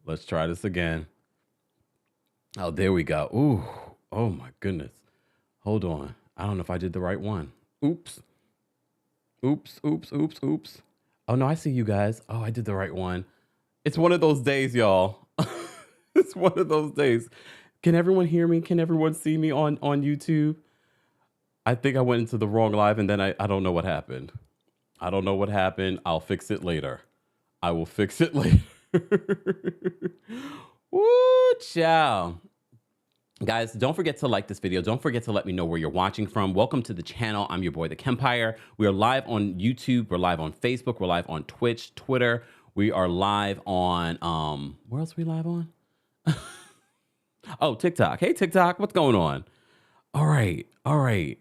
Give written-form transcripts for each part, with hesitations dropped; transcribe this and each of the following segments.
Let's try this again. Oh, there we go. Ooh. Oh my goodness. Hold on. I don't know if I did the right one. Oops. Oops. Oops. Oops. Oops. Oh no, I see you guys. Oh, I did the right one. It's one of those days, y'all. It's one of those days. Can everyone hear me? Can everyone see me on YouTube? I think I went into the wrong live and then I don't know what happened. I don't know what happened. I'll fix it later. I will fix it later. Woo, ciao. Guys, don't forget to like this video. Don't forget to let me know where you're watching from. Welcome to the channel. I'm your boy, the Kempire. We are live on YouTube. We're live on Facebook. We're live on Twitch, Twitter. We are live on, where else are we live on? Oh, TikTok. Hey, TikTok, what's going on? All right. All right.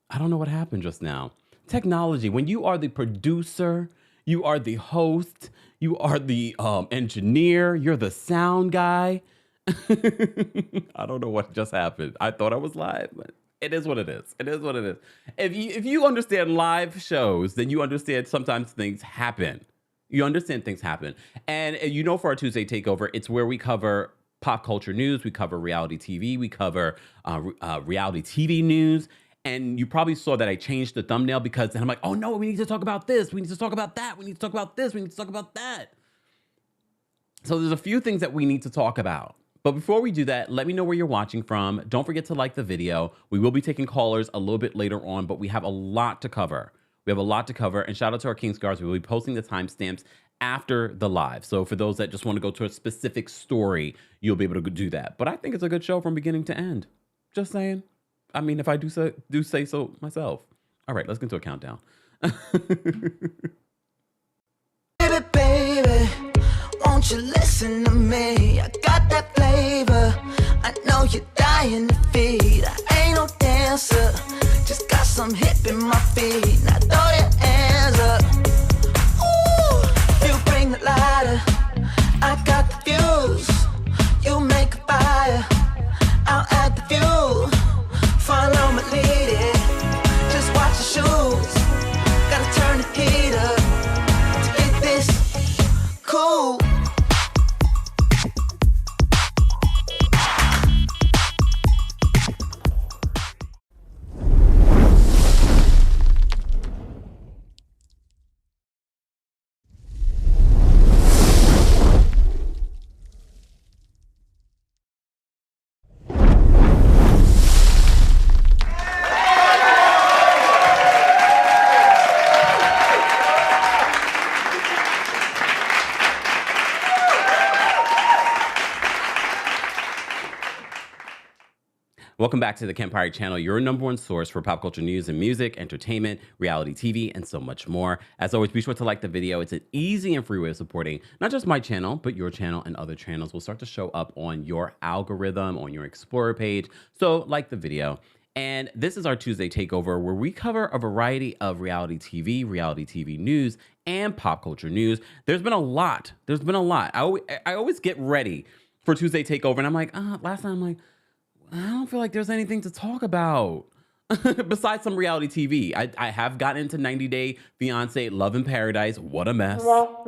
I don't know what happened just now. Technology, when you are the producer, you are the host, you are the engineer, you're the sound guy. I don't know what just happened. I thought I was live, but it is what it is. It is what it is. If you understand live shows, then you understand sometimes things happen. You understand things happen. And you know, for our Tuesday takeover, it's where we cover pop culture news, we cover reality TV, we cover reality TV news. And you probably saw that I changed the thumbnail because then I'm like, oh no, we need to talk about this. We need to talk about that. We need to talk about this. We need to talk about that. So there's a few things that we need to talk about. But before we do that, let me know where you're watching from. Don't forget to like the video. We will be taking callers a little bit later on, but we have a lot to cover. We have a lot to cover. And shout out to our King Scars. We will be posting the timestamps after the live. So for those that just want to go to a specific story, you'll be able to do that. But I think it's a good show from beginning to end. Just saying. I mean, if I do say so myself. All right, let's get into a countdown. Baby, baby, won't you listen to me? I got that flavor. I know you're dying to feed. I ain't no dancer, just got some hip in my feet. Now throw your hands up. Ooh, you bring the lighter. I got the fuse. You make a fire. I'll add the fuel. Follow my lead, just watch the shoes. Gotta turn the heat up to get this cool. Welcome back to the Kempire channel, your number one source for pop culture news and music, entertainment, reality TV, and so much more. As always, be sure to like the video. It's an easy and free way of supporting not just my channel, but your channel and other channels will start to show up on your algorithm, on your Explorer page. So like the video. And this is our Tuesday takeover where we cover a variety of reality TV news, and pop culture news. There's been a lot. There's been a lot. I always get ready for Tuesday takeover and I'm like, last time I'm like, I don't feel like there's anything to talk about besides some reality TV. I have gotten into 90 Day Fiancé, Love in Paradise. What a mess. What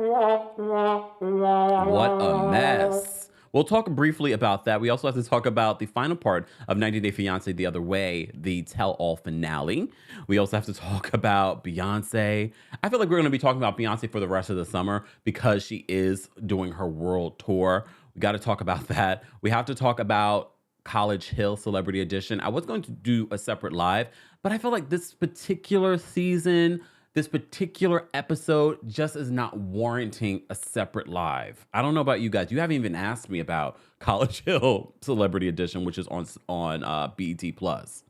a mess. We'll talk briefly about that. We also have to talk about the final part of 90 Day Fiancé The Other Way, the tell-all finale. We also have to talk about Beyoncé. I feel like we're going to be talking about Beyoncé for the rest of the summer because she is doing her world tour. We got to talk about that. We have to talk about College Hill Celebrity Edition. I was going to do a separate live, but I feel like this particular season, this particular episode just is not warranting a separate live. I don't know about you guys. You haven't even asked me about College Hill Celebrity Edition, which is on BET Plus.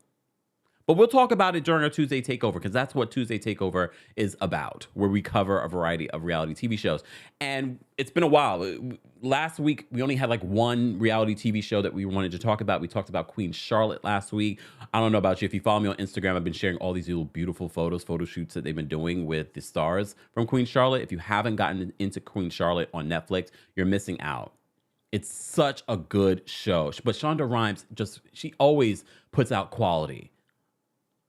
But we'll talk about it during our Tuesday takeover because that's what Tuesday takeover is about, where we cover a variety of reality TV shows. And it's been a while. Last week, we only had like one reality TV show that we wanted to talk about. We talked about Queen Charlotte last week. I don't know about you. If you follow me on Instagram, I've been sharing all these little beautiful photo shoots that they've been doing with the stars from Queen Charlotte. If you haven't gotten into Queen Charlotte on Netflix, you're missing out. It's such a good show. But Shonda Rhimes, she always puts out quality.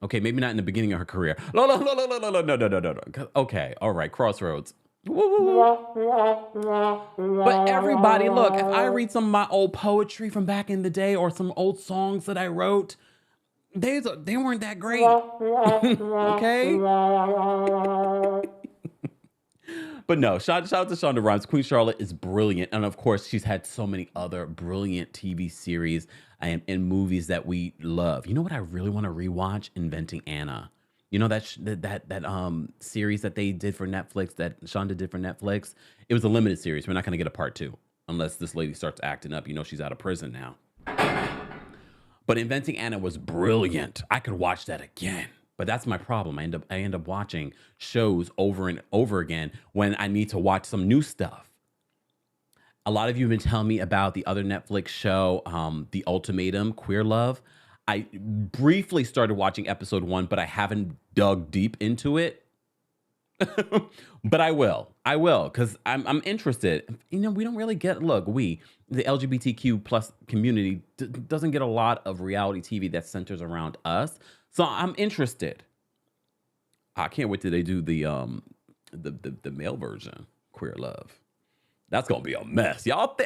Okay, maybe not in the beginning of her career. No. Okay, all right, Crossroads. But everybody, look, if I read some of my old poetry from back in the day or some old songs that I wrote, they weren't that great. Okay? But no, shout out to Shonda Rhimes. Queen Charlotte is brilliant. And of course, she's had so many other brilliant TV series and movies that we love. You know what I really want to rewatch? Inventing Anna. You know that series that they did for Netflix, that Shonda did for Netflix? It was a limited series. We're not going to get a part 2 unless this lady starts acting up. You know, she's out of prison now. But Inventing Anna was brilliant. I could watch that again. But that's my problem. I end up watching shows over and over again when I need to watch some new stuff. A lot of you have been telling me about the other Netflix show, The Ultimatum, Queer Love. I briefly started watching episode 1, but I haven't dug deep into it. But I will, because I'm interested. You know, we don't really get, the LGBTQ plus community doesn't get a lot of reality TV that centers around us. So I'm interested. I can't wait till they do the male version, Queer Love. That's gonna be a mess, y'all.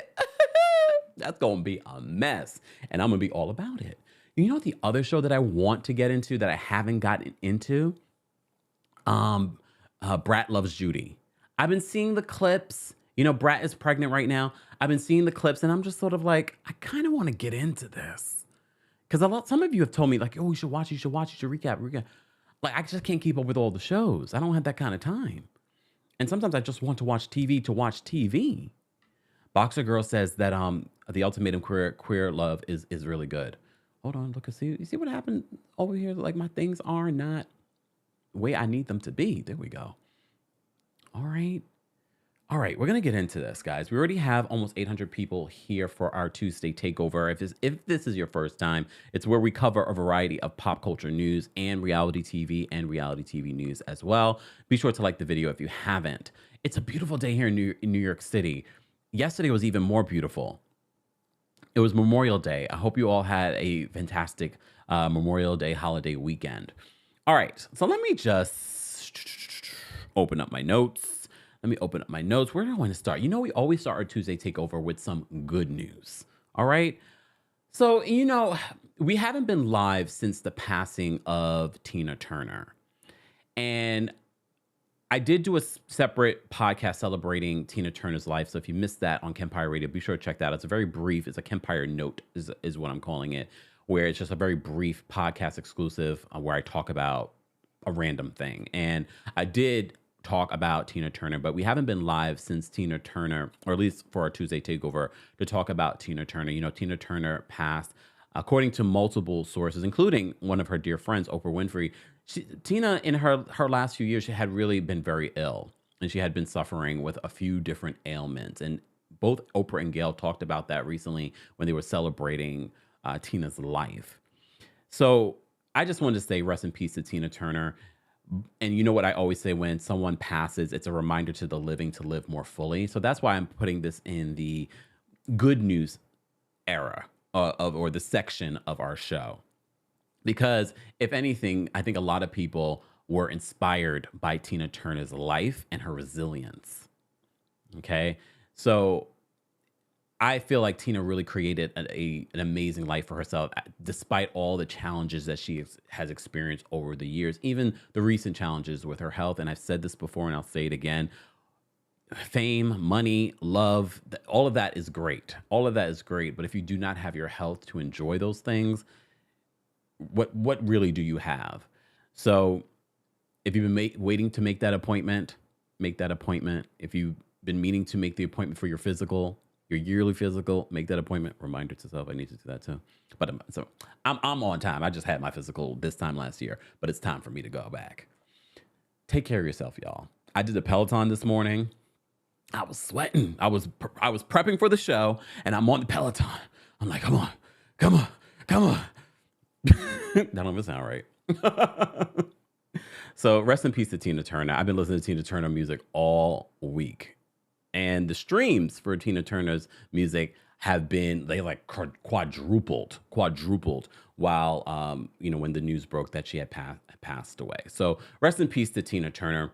That's gonna be a mess, and I'm gonna be all about it. You know the other show that I want to get into that I haven't gotten into? Brat Loves Judy. I've been seeing the clips. You know, Brat is pregnant right now. I've been seeing the clips, and I'm just sort of like, I kind of want to get into this. Because some of you have told me, like, oh, you should watch, you should recap. Like, I just can't keep up with all the shows. I don't have that kind of time. And sometimes I just want to watch TV to watch TV. Boxer Girl says that The Ultimatum Queer Love is really good. Hold on, look and see. You see what happened over here? Like, my things are not the way I need them to be. There we go. All right, we're going to get into this, guys. We already have almost 800 people here for our Tuesday takeover. If this is your first time, it's where we cover a variety of pop culture news and reality TV news as well. Be sure to like the video if you haven't. It's a beautiful day here in New York City. Yesterday was even more beautiful. It was Memorial Day. I hope you all had a fantastic Memorial Day holiday weekend. All right, so let me just open up my notes. Where do I want to start? You know, we always start our Tuesday takeover with some good news. All right. So, you know, we haven't been live since the passing of Tina Turner. And I did do a separate podcast celebrating Tina Turner's life. So if you missed that on Kempire Radio, be sure to check that out. It's a very brief, it's a Kempire note is what I'm calling it, where it's just a very brief podcast exclusive where I talk about a random thing. And I did talk about Tina Turner, but we haven't been live since Tina Turner, or at least for our Tuesday takeover, to talk about Tina Turner. You know, Tina Turner passed, according to multiple sources, including one of her dear friends, Oprah Winfrey. Tina, in her last few years, she had really been very ill, and she had been suffering with a few different ailments. And both Oprah and Gayle talked about that recently when they were celebrating Tina's life. So I just wanted to say rest in peace to Tina Turner. And you know what I always say, when someone passes, it's a reminder to the living to live more fully. So that's why I'm putting this in the good news era or the section of our show. Because if anything, I think a lot of people were inspired by Tina Turner's life and her resilience. Okay. So I feel like Tina really created an amazing life for herself, despite all the challenges that she has experienced over the years, even the recent challenges with her health. And I've said this before, and I'll say it again. Fame, money, love, all of that is great. All of that is great. But if you do not have your health to enjoy those things, what really do you have? So if you've been waiting to make that appointment, make that appointment. If you've been meaning to make the appointment for your physical, your yearly physical, make that appointment. Reminder to self, I need to do that too. But I'm on time. I just had my physical this time last year, but it's time for me to go back. Take care of yourself, y'all. I did a Peloton this morning. I was sweating. I was prepping for the show, and I'm on the Peloton. I'm like, come on. That don't even sound right. So rest in peace to Tina Turner. I've been listening to Tina Turner music all week. And the streams for Tina Turner's music have been, they like quadrupled while, when the news broke that she had passed away. So rest in peace to Tina Turner.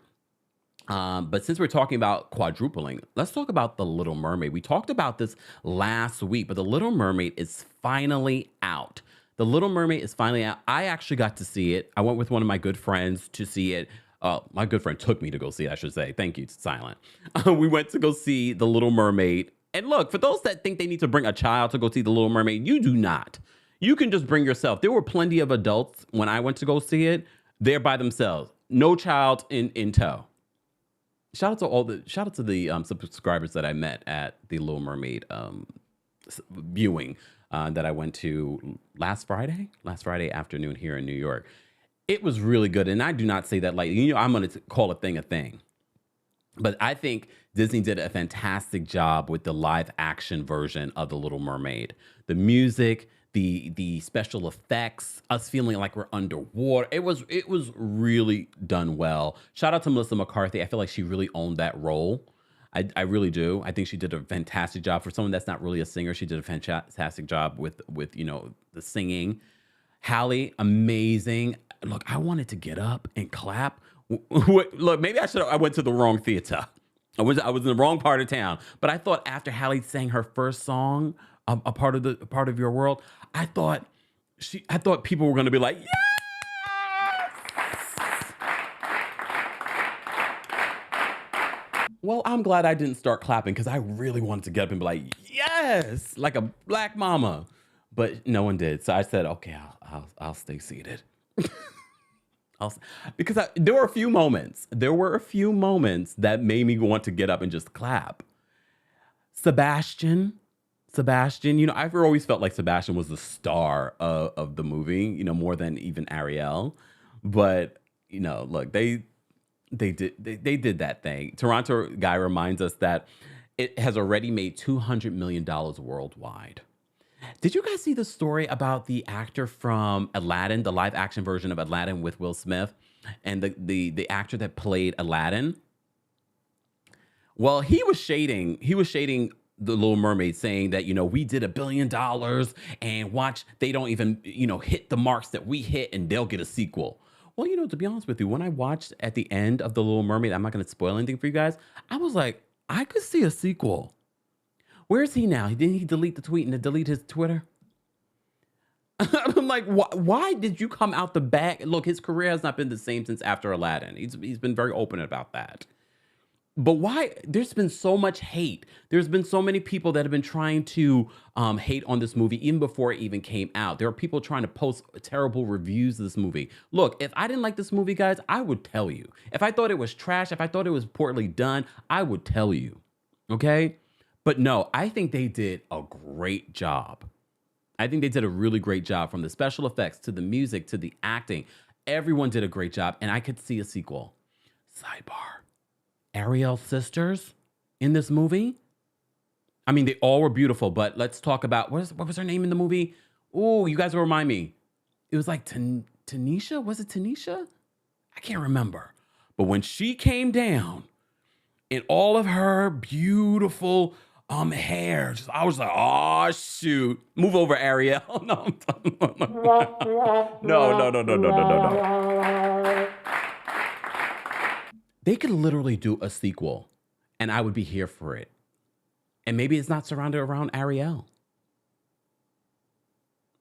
But since we're talking about quadrupling, let's talk about The Little Mermaid. We talked about this last week, but The Little Mermaid is finally out. The Little Mermaid is finally out. I actually got to see it. I went with one of my good friends to see it. My good friend took me to go see it, I should say. Thank you, Silent. We went to go see The Little Mermaid. And look, for those that think they need to bring a child to go see The Little Mermaid, you do not. You can just bring yourself. There were plenty of adults when I went to go see it. They're by themselves. No child in tow. Shout out to the subscribers that I met at the Little Mermaid viewing that I went to last Friday afternoon here in New York. It was really good, and I do not say that lightly. You know, I'm going to call a thing, but I think Disney did a fantastic job with the live action version of The Little Mermaid. The music, the special effects, us feeling like we're underwater. It was really done well. Shout out to Melissa McCarthy. I feel like she really owned that role. I really do. I think she did a fantastic job. For someone that's not really a singer, she did a fantastic job with you know, the singing. Halle, amazing. Look, I wanted to get up and clap. Look, maybe I went to the wrong theater. I was in the wrong part of town. But I thought after Halle sang her first song, a part of your world, I thought people were going to be like, yes! Well, I'm glad I didn't start clapping because I really wanted to get up and be like, yes, like a black mama. But no one did. So I said, okay, I'll stay seated. Because there were a few moments that made me want to get up and just clap. Sebastian, you know, I've always felt like Sebastian was the star of the movie, you know, more than even Ariel. But, you know, look, they did that thing. Toronto guy reminds us that it has already made $200 million worldwide. Did you guys see the story about the actor from Aladdin, the live action version of Aladdin with Will Smith, and the actor that played Aladdin? Well, he was shading the Little Mermaid, saying that, you know, we did $1 billion and watch, they don't even, you know, hit the marks that we hit and they'll get a sequel. Well, you know, to be honest with you, when I watched at the end of The Little Mermaid, I'm not going to spoil anything for you guys. I was like, I could see a sequel. Where is he now? Didn't he delete the tweet and delete his Twitter? I'm like, why did you come out the back? Look, his career has not been the same since after Aladdin. He's been very open about that. But why? There's been so much hate. There's been so many people that have been trying to hate on this movie even before it even came out. There are people trying to post terrible reviews of this movie. Look, if I didn't like this movie, guys, I would tell you. If I thought it was trash, if I thought it was poorly done, I would tell you. Okay? But no, I think they did a great job. I think they did a really great job, from the special effects to the music to the acting. Everyone did a great job, and I could see a sequel. Sidebar. Ariel's sisters in this movie? I mean, they all were beautiful, but let's talk about, what was her name in the movie? Oh, you guys will remind me. It was like Tanisha? Was it Tanisha? I can't remember. But when she came down in all of her beautiful hair, I was like, oh, shoot. Move over, Ariel. No. No. They could literally do a sequel, and I would be here for it. And maybe it's not surrounded around Ariel.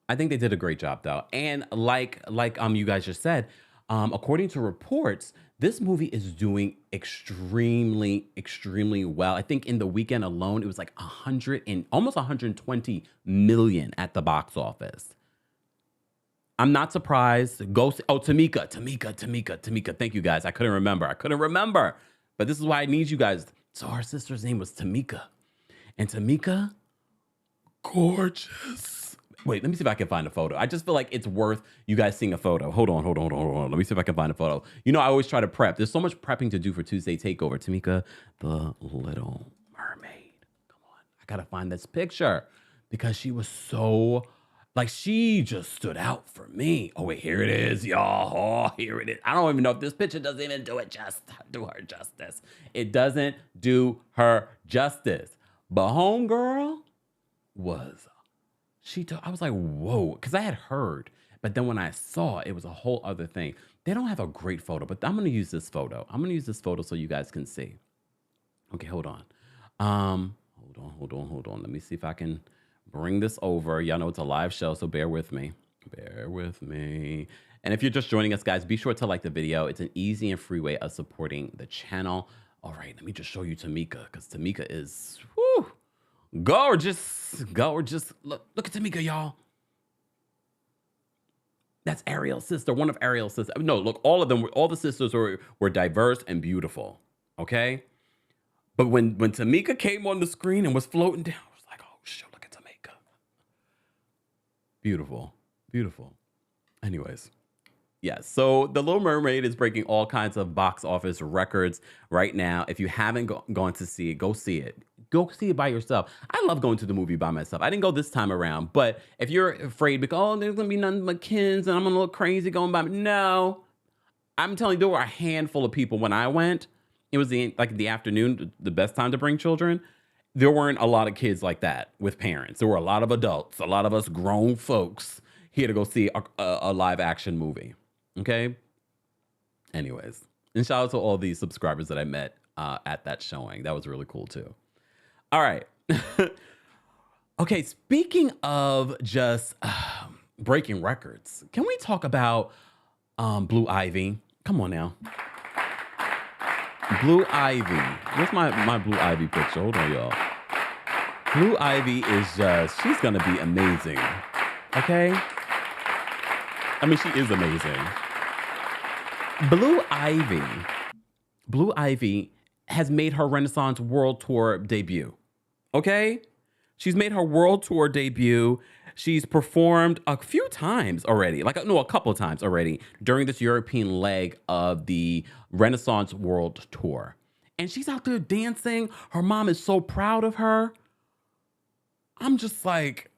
I think they did a great job, though. And like you guys just said, according to reports, this movie is doing extremely, extremely well. I think in the weekend alone, it was like almost 120 million at the box office. I'm not surprised. Go see, Tamika. Thank you, guys. I couldn't remember. But this is why I need you guys. So our sister's name was Tamika. And Tamika, gorgeous. Wait, let me see if I can find a photo. I just feel like it's worth you guys seeing a photo. Hold on. Let me see if I can find a photo. You know, I always try to prep. There's so much prepping to do for Tuesday Takeover. Tamika, the Little Mermaid. Come on. I got to find this picture because she was so... like, she just stood out for me. Oh, wait, here it is, y'all. Oh, here it is. I don't even know if this picture doesn't even do her justice. It doesn't do her justice. But homegirl was... I was like, whoa. Because I had heard But then when I saw it was a whole other thing. They don't have a great photo, but I'm going to use this photo. I'm going to use this photo so you guys can see. Okay, hold on. Hold on. Let me see if I can bring this over. Y'all know it's a live show, so bear with me. Bear with me. And if you're just joining us, guys, be sure to like the video. It's an easy and free way of supporting the channel. All right, let me just show you Tamika, because Tamika is gorgeous. Gorgeous. Look at Tamika, y'all. That's Ariel's sister, one of Ariel's sisters. No, look, all of them, all the sisters were diverse and beautiful, okay? But when Tamika came on the screen and was floating down, I was like, oh, shit, look at Tamika. Beautiful, beautiful. Anyways, yes, so The Little Mermaid is breaking all kinds of box office records right now. If you haven't gone to see it, go see it. Go see it by yourself. I love going to the movie by myself. I didn't go this time around, but if you're afraid because, oh, there's going to be nothing but kids and I'm going to look crazy going by, no. I'm telling you, there were a handful of people when I went. It was the afternoon, the best time to bring children. There weren't a lot of kids like that with parents. There were a lot of adults, a lot of us grown folks here to go see a live action movie. Okay? Anyways, and shout out to all these subscribers that I met at that showing. That was really cool too. All right. Okay, speaking of just breaking records, can we talk about Blue Ivy? Come on now. Blue Ivy. Where's my Blue Ivy picture? Hold on, y'all. Blue Ivy is she's going to be amazing. Okay? I mean, she is amazing. Blue Ivy has made her Renaissance World Tour debut. Okay? She's made her world tour debut. She's performed a few times already, a couple of times already during this European leg of the Renaissance World Tour. And she's out there dancing. Her mom is so proud of her. I'm just like,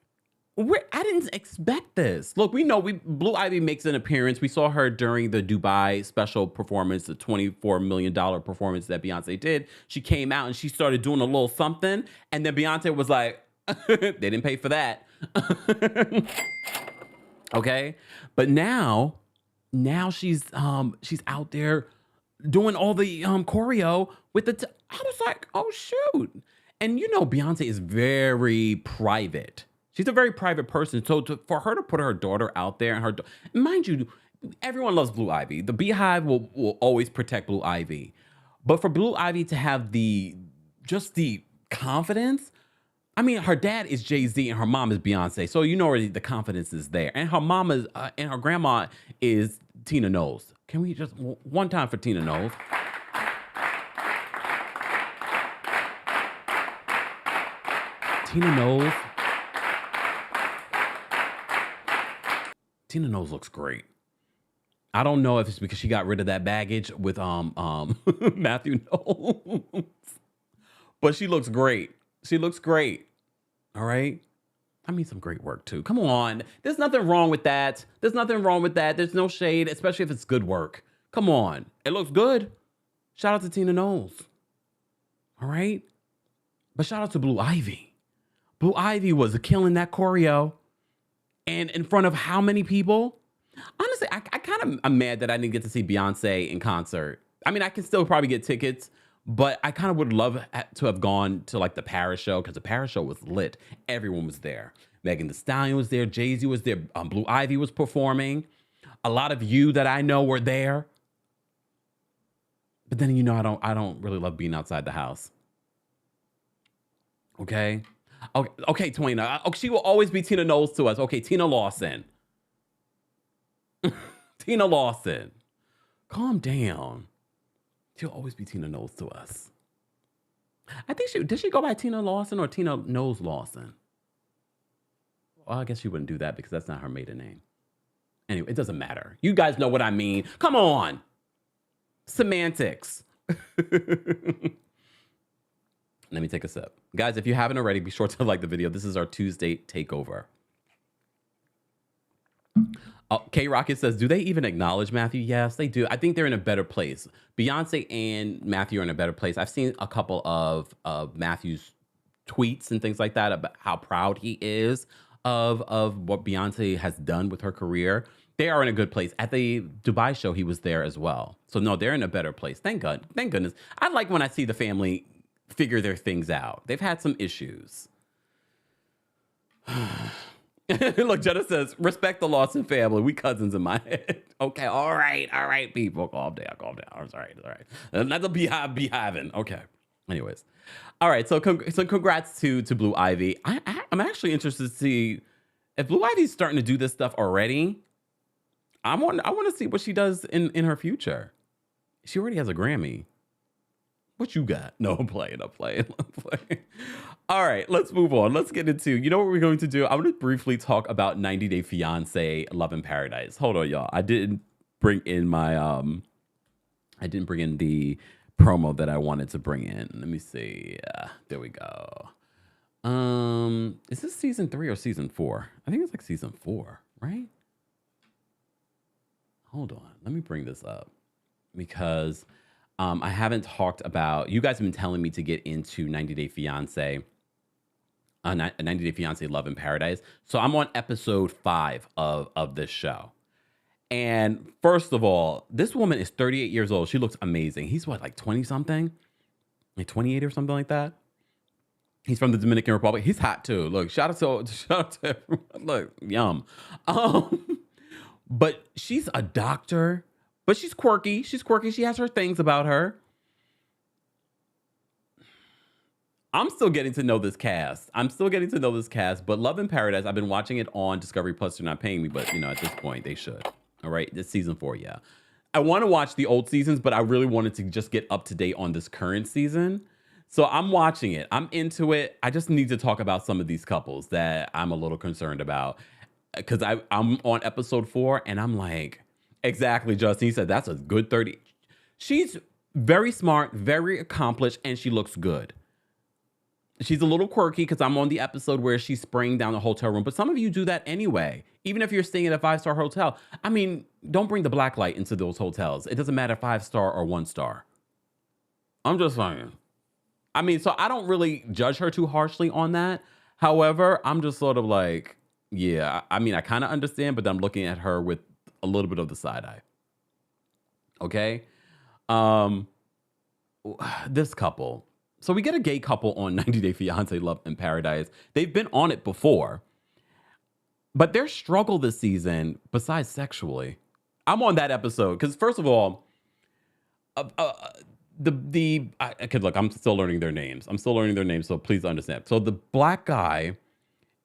I didn't expect this. Look, we know Blue Ivy makes an appearance. We saw her during the Dubai special performance, the $24 million performance that Beyoncé did. She came out and she started doing a little something. And then Beyoncé was like, they didn't pay for that. Okay. But now she's out there doing all the choreo with I was like, oh shoot. And you know, Beyoncé is very private. She's a very private person. So for her to put her daughter out there and mind you, everyone loves Blue Ivy. The Beehive will always protect Blue Ivy. But for Blue Ivy to have the confidence, I mean, her dad is Jay-Z and her mom is Beyonce. So you know already the confidence is there. And her mama and her grandma is Tina Knowles. Can we just, one time for Tina Knowles? Tina Knowles. Tina Knowles looks great. I don't know if it's because she got rid of that baggage with Matthew Knowles. But she looks great. She looks great. All right. I mean, some great work too. Come on. There's nothing wrong with that. There's nothing wrong with that. There's no shade, especially if it's good work. Come on. It looks good. Shout out to Tina Knowles. All right. But shout out to Blue Ivy. Blue Ivy was killing that choreo. And in front of how many people? Honestly, I'm mad that I didn't get to see Beyonce in concert. I mean, I can still probably get tickets, but I kind of would love to have gone to like the Paris show because the Paris show was lit. Everyone was there. Megan Thee Stallion was there. Jay-Z was there. Blue Ivy was performing. A lot of you that I know were there. But then, you know, I don't really love being outside the house. Okay. Okay, Twina. She will always be Tina Knowles to us. Okay, Tina Lawson. Tina Lawson. Calm down. She'll always be Tina Knowles to us. I think did she go by Tina Lawson or Tina Knowles Lawson? Well, I guess she wouldn't do that because that's not her maiden name. Anyway, it doesn't matter. You guys know what I mean. Come on. Semantics. Let me take a sip. Guys, if you haven't already, be sure to like the video. This is our Tuesday takeover. K-Rocket says, do they even acknowledge Matthew? Yes, they do. I think they're in a better place. Beyonce and Matthew are in a better place. I've seen a couple of Matthew's tweets and things like that about how proud he is of what Beyonce has done with her career, they are in a good place. At the Dubai show, he was there as well. So no, they're in a better place. Thank God. Thank goodness. I like when I see the family figure their things out. They've had some issues. Look, Jenna says, respect the loss in family. We cousins in my head. Okay, all right, people. Calm down. I'm sorry. All right. Not the beehiving. Okay. Anyways. All right, so congrats to Blue Ivy. I'm actually interested to see if Blue Ivy's starting to do this stuff already. I want to see what she does in her future. She already has a Grammy. What you got? No, I'm playing. All right, let's move on. Let's get into, you know what we're going to do? I'm going to briefly talk about 90 Day Fiancé Love in Paradise. Hold on, y'all. I didn't bring in the promo that I wanted to bring in. Let me see. There we go. Is this season 3 or season 4? I think it's like season 4, right? Hold on. Let me bring this up because I haven't talked about, you guys have been telling me to get into 90 Day Fiancé, 90 Day Fiancé Love in Paradise. So I'm on episode 5 of this show. And first of all, this woman is 38 years old. She looks amazing. He's what, like 20 something? Like 28 or something like that? He's from the Dominican Republic. He's hot too. Look, shout out to everyone. Look, yum. But she's a doctor, but she's quirky. She has her things about her. I'm still getting to know this cast. But Love in Paradise, I've been watching it on Discovery Plus. They're not paying me, but at this point they should. All right, this season 4, yeah. I want to watch the old seasons, but I really wanted to just get up to date on this current season. So I'm watching it. I'm into it. I just need to talk about some of these couples that I'm a little concerned about. Because I'm on episode 4, and I'm like, exactly, Justin. He said, that's a good 30. She's very smart, very accomplished, and she looks good. She's a little quirky because I'm on the episode where she's spraying down the hotel room. But some of you do that anyway. Even if you're staying at a 5-star hotel. I mean, don't bring the black light into those hotels. It doesn't matter 5-star or 1-star. I'm just saying. I mean, so I don't really judge her too harshly on that. However, I'm just sort of like, yeah, I mean, I kind of understand, but I'm looking at her with a little bit of the side eye. Okay? This couple. So we get a gay couple on 90 Day Fiancé Love in Paradise. They've been on it before. But their struggle this season, besides sexually, I'm on that episode. Because first of all, look, I'm still learning their names. So please understand. So the black guy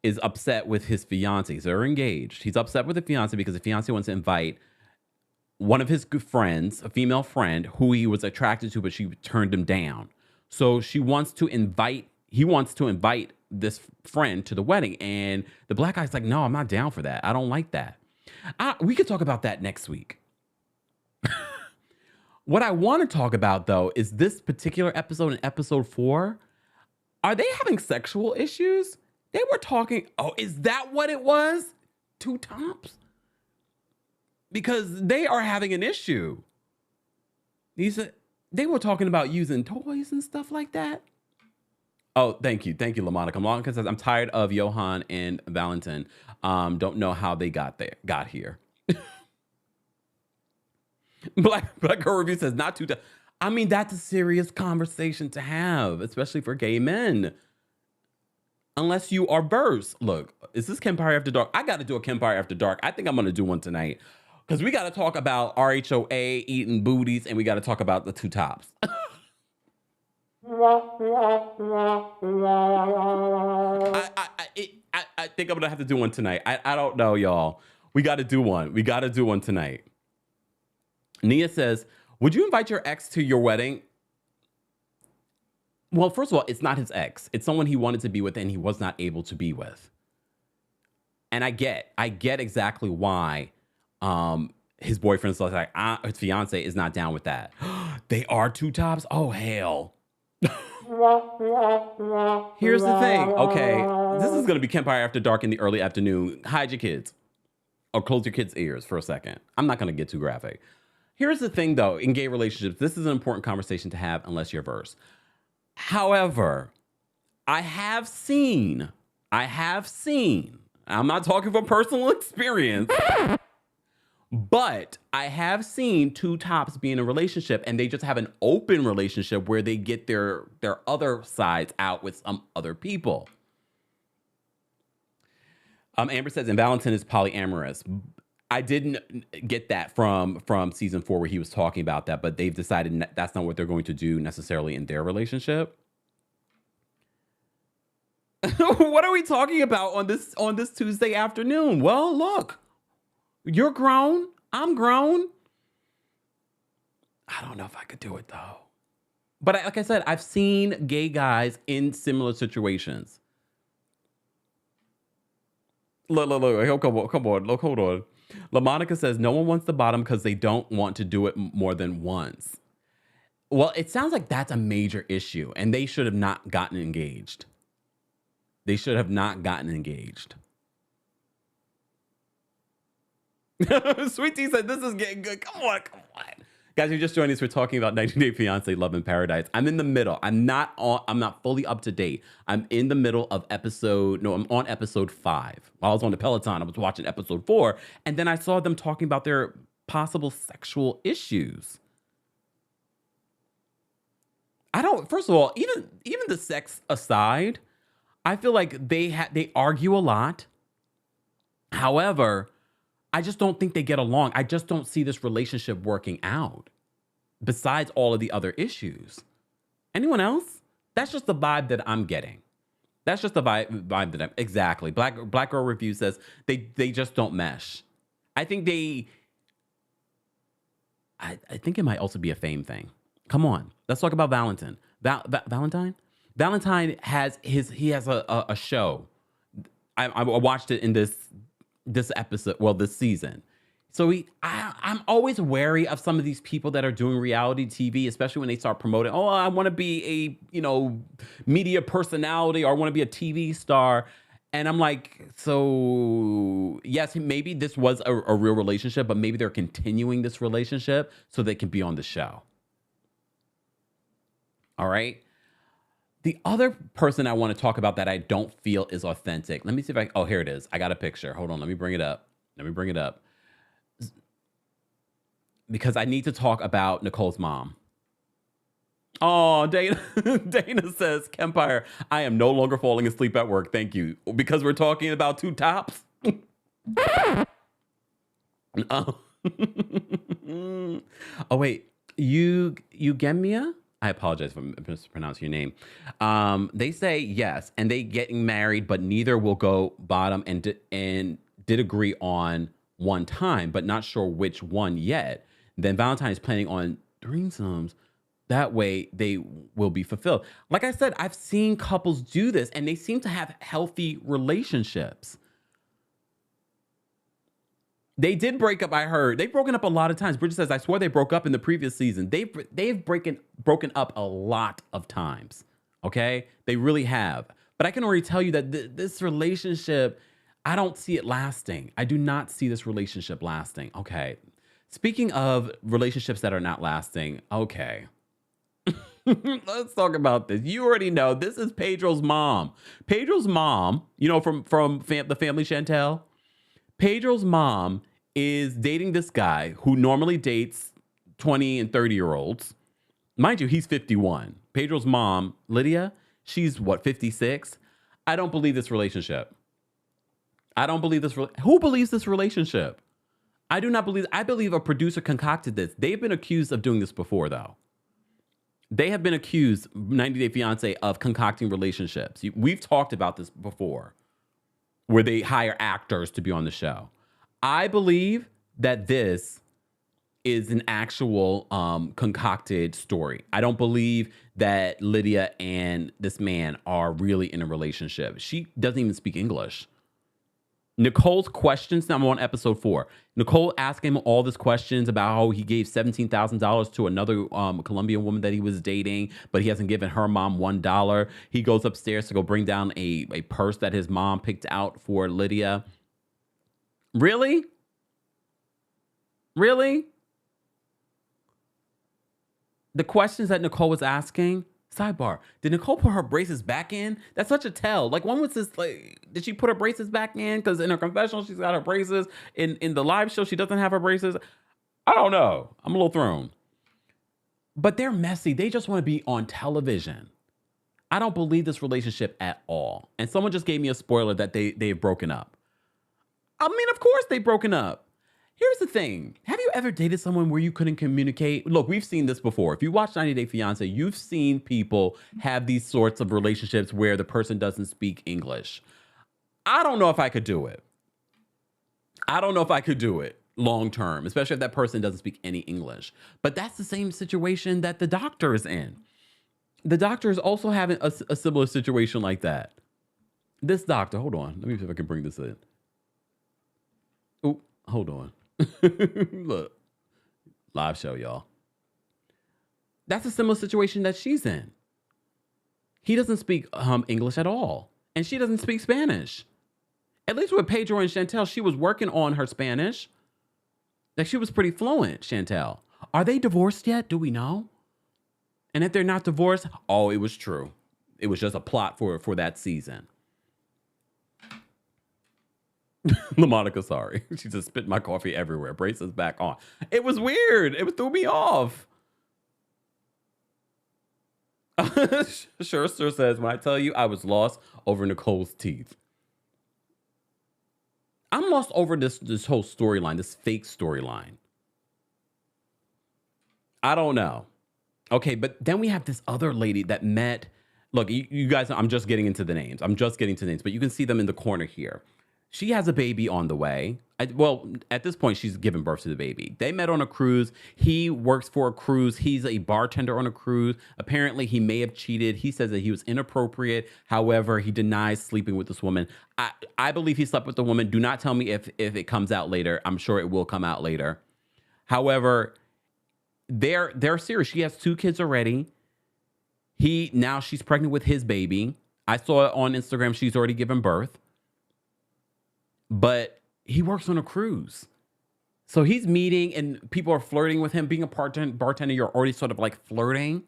is upset with his fiancée. So they're engaged. He's upset with the fiancée because the fiancée wants to invite one of his good friends, a female friend, who he was attracted to, but she turned him down. So he wants to invite this friend to the wedding. And the black guy's like, no, I'm not down for that. I don't like that. We could talk about that next week. What I want to talk about, though, is this particular episode in episode 4. Are they having sexual issues? They were talking. Oh, is that what it was? 2 tops? Because they are having an issue. They were talking about using toys and stuff like that. Oh, thank you, LaMonica. LaMonica says, I'm tired of Johan and Valentin. Don't know how they got here. Black Girl Review says, not too. I mean, that's a serious conversation to have, especially for gay men. Unless you are versed. Look, is this Kempire After Dark? I got to do a Kempire After Dark. I think I'm going to do one tonight. Because we got to talk about RHOA eating booties, and we got to talk about the 2 tops. I think I'm going to have to do one tonight. I don't know, y'all. We got to do one tonight. Nia says, would you invite your ex to your wedding? Well, first of all, it's not his ex. It's someone he wanted to be with and he was not able to be with. And I get exactly why his boyfriend's like, his fiance is not down with that. They are 2 tops? Oh, hell. Here's the thing. Okay, this is going to be Kempire After Dark in the early afternoon. Hide your kids. Or close your kids' ears for a second. I'm not going to get too graphic. Here's the thing, though. In gay relationships, this is an important conversation to have unless you're versed. However, I have seen, I'm not talking from personal experience. But I have seen two tops be in a relationship and they just have an open relationship where they get their other sides out with some other people. Amber says, and Valentin is polyamorous. I didn't get that from season 4 where he was talking about that, but they've decided that's not what they're going to do necessarily in their relationship. What are we talking about on this Tuesday afternoon? Well, look, you're grown. I'm grown. I don't know if I could do it though. But like I said, I've seen gay guys in similar situations. Look, come on, look, hold on. LaMonica says, no one wants the bottom because they don't want to do it more than once. Well, it sounds like that's a major issue, and they should have not gotten engaged. They should have not gotten engaged. Sweet Tea said, this is getting good. Come on. Guys, you're just joining us. We're talking about 90 Day Fiancé Love in Paradise. I'm in the middle. I'm not fully up to date. I'm in the middle of I'm on episode 5. While I was on the Peloton, I was watching episode 4, and then I saw them talking about their possible sexual issues. First of all, even the sex aside, I feel like they argue a lot. However, I just don't think they get along. I just don't see this relationship working out besides all of the other issues. Anyone else? That's just the vibe that I'm getting. That's just the vibe that exactly. Black Girl Review says they just don't mesh. I think I think it might also be a fame thing. Come on. Let's talk about Valentin. Valentine? Valentine has a show. I watched it in this episode, this season. So I'm always wary of some of these people that are doing reality TV, especially when they start promoting, oh, I want to be a, media personality, or I want to be a TV star. And I'm like, so yes, maybe this was a real relationship, but maybe they're continuing this relationship so they can be on the show. All right. The other person I want to talk about that I don't feel is authentic. Let me see if here it is. I got a picture. Hold on. Let me bring it up. Because I need to talk about Nicole's mom. Oh, Dana says, Kempire, I am no longer falling asleep at work. Thank you. Because we're talking about two tops. Oh. Oh, wait. Eugemia? I apologize for mispronouncing your name. They say yes, and they getting married, but neither will go bottom, and did agree on one time, but not sure which one yet. Then Valentine is planning on threesomes. That way they will be fulfilled. Like I said, I've seen couples do this, and they seem to have healthy relationships. They did break up, I heard. They've broken up a lot of times. Bridget says, I swear they broke up in the previous season. They've broken up a lot of times, okay? They really have. But I can already tell you that this relationship, I don't see it lasting. I do not see this relationship lasting. Okay. Speaking of relationships that are not lasting, okay. Let's talk about this. You already know this is Pedro's mom. Pedro's mom, from the family Chantel. Pedro's mom is dating this guy who normally dates 20 and 30-year-olds. Mind you, he's 51. Pedro's mom, Lydia, she's 56? I don't believe this relationship. Who believes this relationship? I do not believe. I believe a producer concocted this. They've been accused of doing this before, though. They have been accused, 90 Day Fiancé, of concocting relationships. We've talked about this before, where they hire actors to be on the show. I believe that this is an actual concocted story. I don't believe that Lydia and this man are really in a relationship. She doesn't even speak English. Nicole's questions, now I'm on episode 4. Nicole asked him all these questions about how he gave $17,000 to another Colombian woman that he was dating, but he hasn't given her mom $1. He goes upstairs to go bring down a purse that his mom picked out for Lydia. Really? Really? The questions that Nicole was asking Sidebar: did Nicole put her braces back in? That's such a tell. Like, when was this? Like, did she put her braces back in? Because in her confessional, she's got her braces. In the live show, she doesn't have her braces. I don't know. I'm a little thrown. But they're messy. They just want to be on television. I don't believe this relationship at all. And someone just gave me a spoiler that they've broken up. I mean, of course they've broken up. Here's the thing. Have you ever dated someone where you couldn't communicate? Look, we've seen this before. If you watch 90 Day Fiancé, you've seen people have these sorts of relationships where the person doesn't speak English. I don't know if I could do it. I don't know if I could do it long term, especially if that person doesn't speak any English. But that's the same situation that the doctor is in. The doctor is also having a similar situation like that. This doctor, hold on. Let me see if I can bring this in. Oh, hold on. Look, live show, y'all. That's a similar situation that she's in. He doesn't speak English at all, and she doesn't speak Spanish. At least with Pedro and Chantel, she was working on her Spanish. Like, she was pretty fluent, Chantel. Are they divorced yet? Do we know? And if they're not divorced, oh, it was true. It was just a plot for that season. LaMonica, sorry. She just spit my coffee everywhere. Braces back on. It was weird. It threw me off. Scherster says, when I tell you I was lost over Nicole's teeth. I'm lost over this whole storyline, this fake storyline. I don't know. Okay, but then we have this other lady that met. Look, you guys, I'm just getting into the names. But you can see them in the corner here. She has a baby on the way. Well, at this point, she's given birth to the baby. They met on a cruise. He works for a cruise. He's a bartender on a cruise. Apparently, he may have cheated. He says that he was inappropriate. However, he denies sleeping with this woman. I believe he slept with the woman. Do not tell me if it comes out later. I'm sure it will come out later. However, they're serious. She has 2 kids already. Now she's pregnant with his baby. I saw it on Instagram. She's already given birth. But he works on a cruise. So he's meeting and people are flirting with him. Being a bartender, you're already sort of like flirting.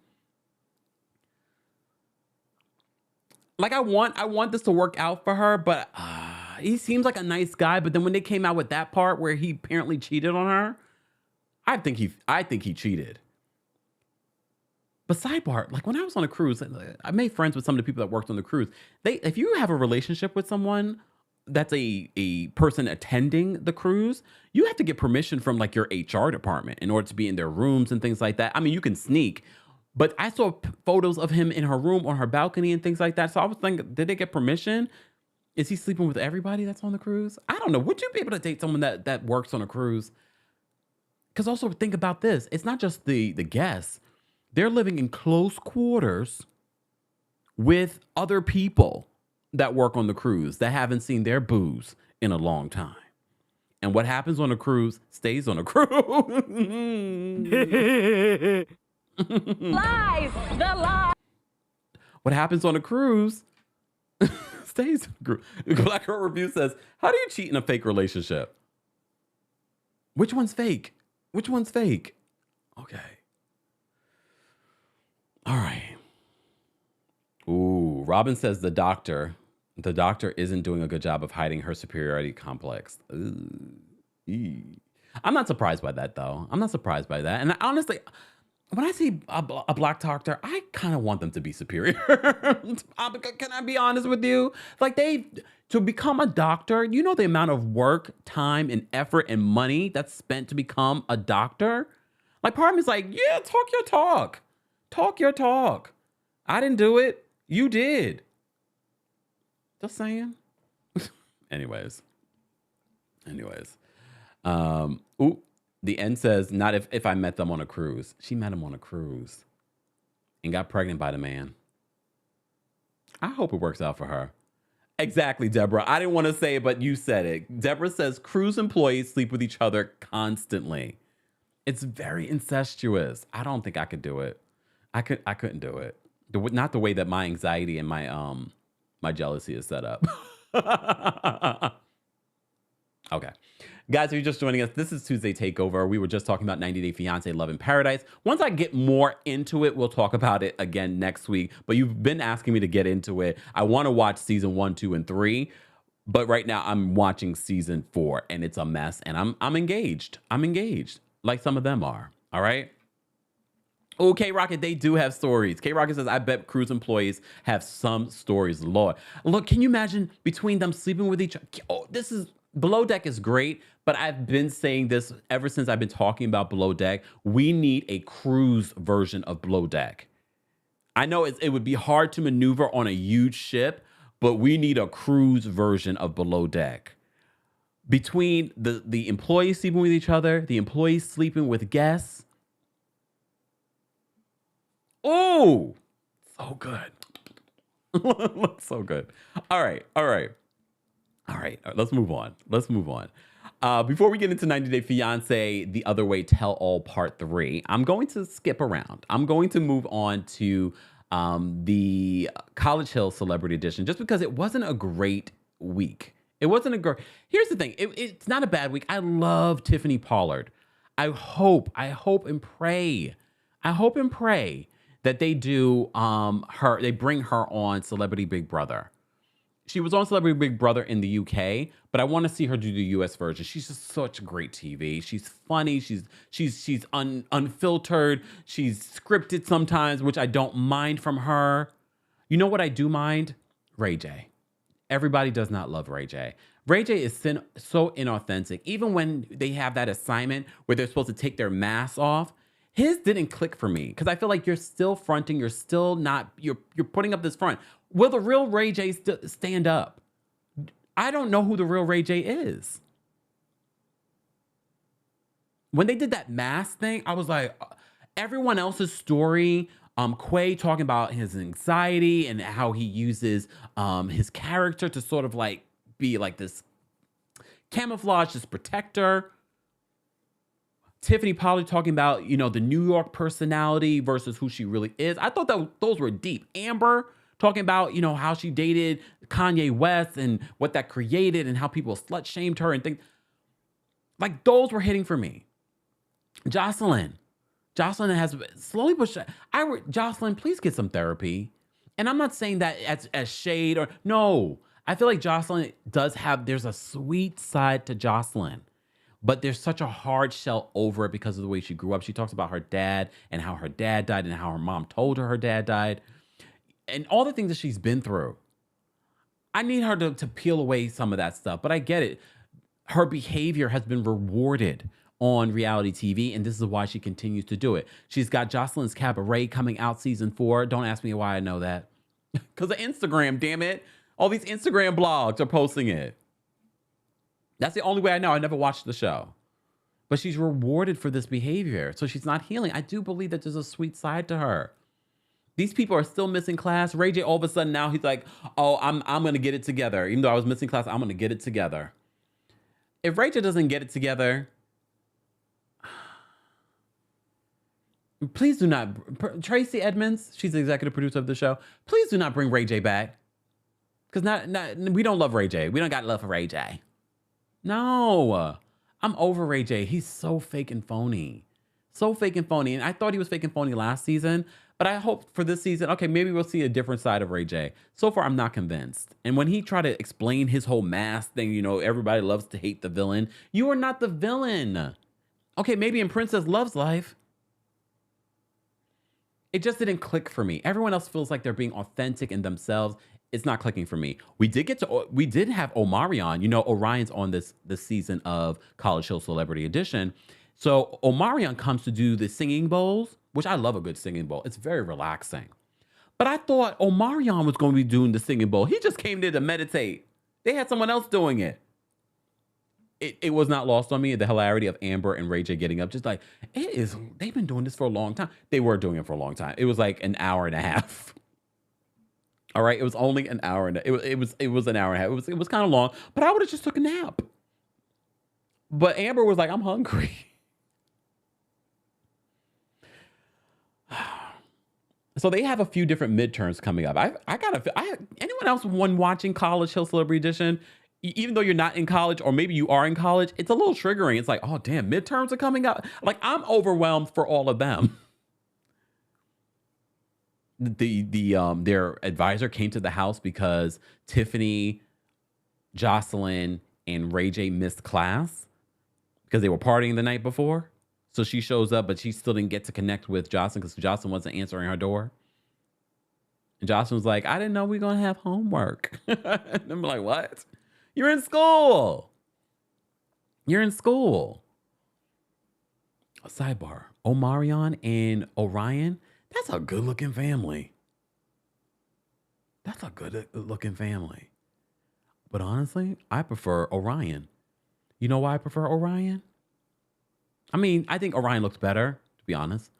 Like, I want this to work out for her, but he seems like a nice guy. But then when they came out with that part where he apparently cheated on her, I think he cheated. But sidebar, like, when I was on a cruise, I made friends with some of the people that worked on the cruise. If you have a relationship with someone that's a person attending the cruise, you have to get permission from like your HR department in order to be in their rooms and things like that. I mean, you can sneak, but I saw photos of him in her room on her balcony and things like that. So I was thinking, did they get permission? Is he sleeping with everybody that's on the cruise? I don't know. Would you be able to date someone that works on a cruise? Because also think about this. It's not just the guests. They're living in close quarters with other people that work on the cruise that haven't seen their booze in a long time. And what happens on a cruise stays on a cruise. Lies! The lie! What happens on a cruise stays on a cruise. Black Girl Review says, how do you cheat in a fake relationship? Which one's fake? Which one's fake? Okay. All right. Ooh, Robin says the doctor isn't doing a good job of hiding her superiority complex. Ooh. I'm not surprised by that, though. I'm not surprised by that. And honestly, when I see a black doctor, I kind of want them to be superior. Can I be honest with you? Like, to become a doctor, you know the amount of work, time, and effort and money that's spent to become a doctor? Like, part of me is like, yeah, talk your talk. Talk your talk. I didn't do it. You did. Just saying. Anyways. Ooh, the end says, not if I met them on a cruise. She met him on a cruise and got pregnant by the man. I hope it works out for her. Exactly, Deborah. I didn't want to say it, but you said it. Deborah says cruise employees sleep with each other constantly. It's very incestuous. I don't think I could do it. I couldn't do it. Not the way that my anxiety and my jealousy is set up. Okay. Guys, if you're just joining us, this is Tuesday Takeover. We were just talking about 90 Day Fiancé Love in Paradise. Once I get more into it, we'll talk about it again next week. But you've been asking me to get into it. I want to watch season 1, 2, and 3. But right now I'm watching season 4 and it's a mess. And I'm engaged. I'm engaged. Like some of them are. All right. Oh, K-Rocket, they do have stories. K-Rocket says, I bet cruise employees have some stories. Lord. Look, can you imagine between them sleeping with each other? Oh, this is, Below Deck is great, but I've been saying this ever since I've been talking about Below Deck. We need a cruise version of Below Deck. I know it would be hard to maneuver on a huge ship, but we need a cruise version of Below Deck. Between the employees sleeping with each other, the employees sleeping with guests. Oh, so good. Looks so good. All right. Let's move on. Before we get into 90 Day Fiancé, The Other Way Tell All Part 3, I'm going to skip around. I'm going to move on to the College Hill Celebrity Edition, just because it wasn't a great week. Here's the thing. It's not a bad week. I love Tiffany Pollard. I hope and pray that they do they bring her on Celebrity Big Brother. She was on Celebrity Big Brother in the UK, but I want to see her do the US version. She's just such great TV. She's funny. She's unfiltered. She's scripted sometimes, which I don't mind from her. You know what I do mind? Ray J. Everybody does not love Ray J. Ray J is so inauthentic. Even when they have that assignment where they're supposed to take their masks off, his didn't click for me because I feel like you're still fronting. You're still not. You're putting up this front. Will the real Ray J stand up? I don't know who the real Ray J is. When they did that mask thing, I was like, everyone else's story. Quay talking about his anxiety and how he uses his character to sort of like be like this camouflage, this protector. Tiffany Pollard talking about, the New York personality versus who she really is. I thought that those were deep. Amber talking about, how she dated Kanye West and what that created and how people slut shamed her and things. Like those were hitting for me. Jocelyn has slowly pushed. Jocelyn, please get some therapy. And I'm not saying that as shade or no. I feel like Jocelyn there's a sweet side to Jocelyn. But there's such a hard shell over it because of the way she grew up. She talks about her dad and how her dad died and how her mom told her dad died. And all the things that she's been through. I need her to peel away some of that stuff. But I get it. Her behavior has been rewarded on reality TV. And this is why she continues to do it. She's got Jocelyn's Cabaret coming out season 4. Don't ask me why I know that. Because of Instagram, damn it. All these Instagram blogs are posting it. That's the only way I know. I never watched the show. But she's rewarded for this behavior. So she's not healing. I do believe that there's a sweet side to her. These people are still missing class. Ray J, all of a sudden now he's like, oh, I'm going to get it together. Even though I was missing class, I'm going to get it together. If Ray J doesn't get it together, please do not. Tracy Edmonds, she's the executive producer of the show. Please do not bring Ray J back. Because we don't love Ray J. We don't got love for Ray J. No, I'm over Ray J. He's so fake and phony. And I thought he was fake and phony last season, but I hope for this season, okay, maybe we'll see a different side of Ray J. So far, I'm not convinced. And when he tried to explain his whole mask thing, everybody loves to hate the villain. You are not the villain. Okay, maybe in Princess Love's Life. It just didn't click for me. Everyone else feels like they're being authentic in themselves. It's not clicking for me. We did have Omarion. Orion's on this season of College Hill Celebrity Edition. So Omarion comes to do the singing bowls, which I love a good singing bowl. It's very relaxing. But I thought Omarion was going to be doing the singing bowl. He just came there to meditate. They had someone else doing it. It was not lost on me, the hilarity of Amber and Ray J getting up. Just like, they've been doing this for a long time. They were doing it for a long time. It was like an hour and a half. All right, it was only an hour and it was an hour and a half. It was kind of long, but I would have just took a nap. But Amber was like, I'm hungry. So they have a few different midterms coming up. Anyone else watching College Hill Celebrity Edition? even though you're not in college, or maybe you are in college, it's a little triggering. It's like, oh damn, midterms are coming up. Like, I'm overwhelmed for all of them. Their advisor came to the house because Tiffany, Jocelyn, and Ray J missed class because they were partying the night before. So she shows up, but she still didn't get to connect with Jocelyn because Jocelyn wasn't answering her door. And Jocelyn was like, I didn't know we were going to have homework. And I'm like, what? You're in school. You're in school. A sidebar. Omarion and Orion, that's a good-looking family. That's a good-looking family. But honestly, I prefer Orion. You know why I prefer Orion? I mean, I think Orion looks better, to be honest.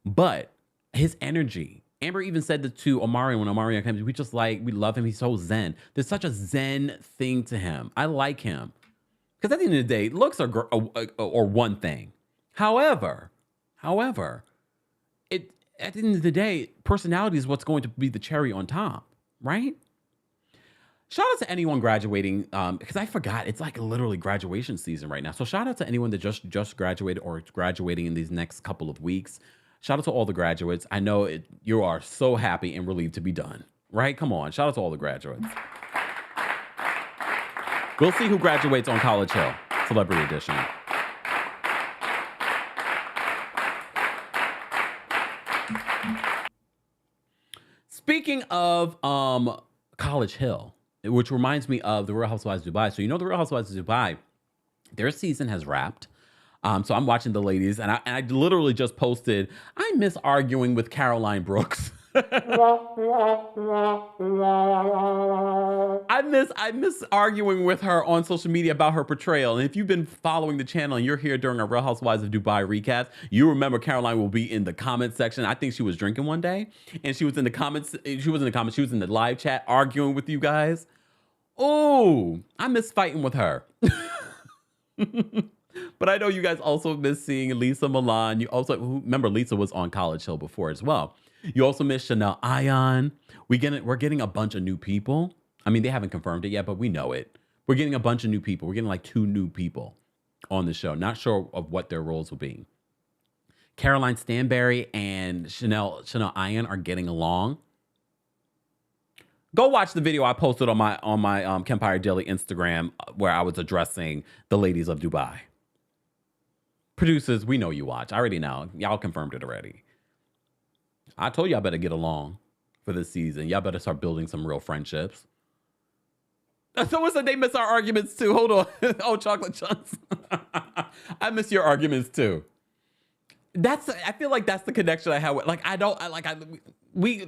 But his energy. Amber even said that to Omarion when Omarion comes. We love him. He's so zen. There's such a zen thing to him. I like him. Because at the end of the day, looks are one thing. However, at the end of the day, personality is what's going to be the cherry on top, right? Shout out to anyone graduating, because I forgot, it's like literally graduation season right now. So shout out to anyone that just graduated or is graduating in these next couple of weeks. Shout out to all the graduates. I know you are so happy and relieved to be done, right? Come on, shout out to all the graduates. We'll see who graduates on College Hill, Celebrity Edition. Speaking of College Hill, which reminds me of the Real Housewives of Dubai. So you know the Real Housewives of Dubai, their season has wrapped. So I'm watching the ladies, and I literally just posted, I miss arguing with Caroline Brooks. I miss arguing with her on social media about her portrayal. And if you've been following the channel and you're here during our Real Housewives of Dubai recap, you remember Caroline will be in the comment section. I think she was drinking one day, and she was in the comments. She was in the live chat arguing with you guys. Oh, I miss fighting with her. But I know you guys also miss seeing Lisa Milan. You also remember Lisa was on College Hill before as well. You also miss Chanel Ayan. We're getting a bunch of new people. I mean, they haven't confirmed it yet, but we know it. We're getting a bunch of new people. We're getting like 2 new people on the show. Not sure of what their roles will be. Caroline Stanberry and Chanel Ayan are getting along. Go watch the video I posted on my Kempire Daily Instagram where I was addressing the ladies of Dubai. Producers, we know you watch. I already know. Y'all confirmed it already. I told y'all better get along for this season. Y'all better start building some real friendships. Someone said they miss our arguments too. Hold on. Oh, Chocolate Chunks. I miss your arguments too. I feel like that's the connection I have with,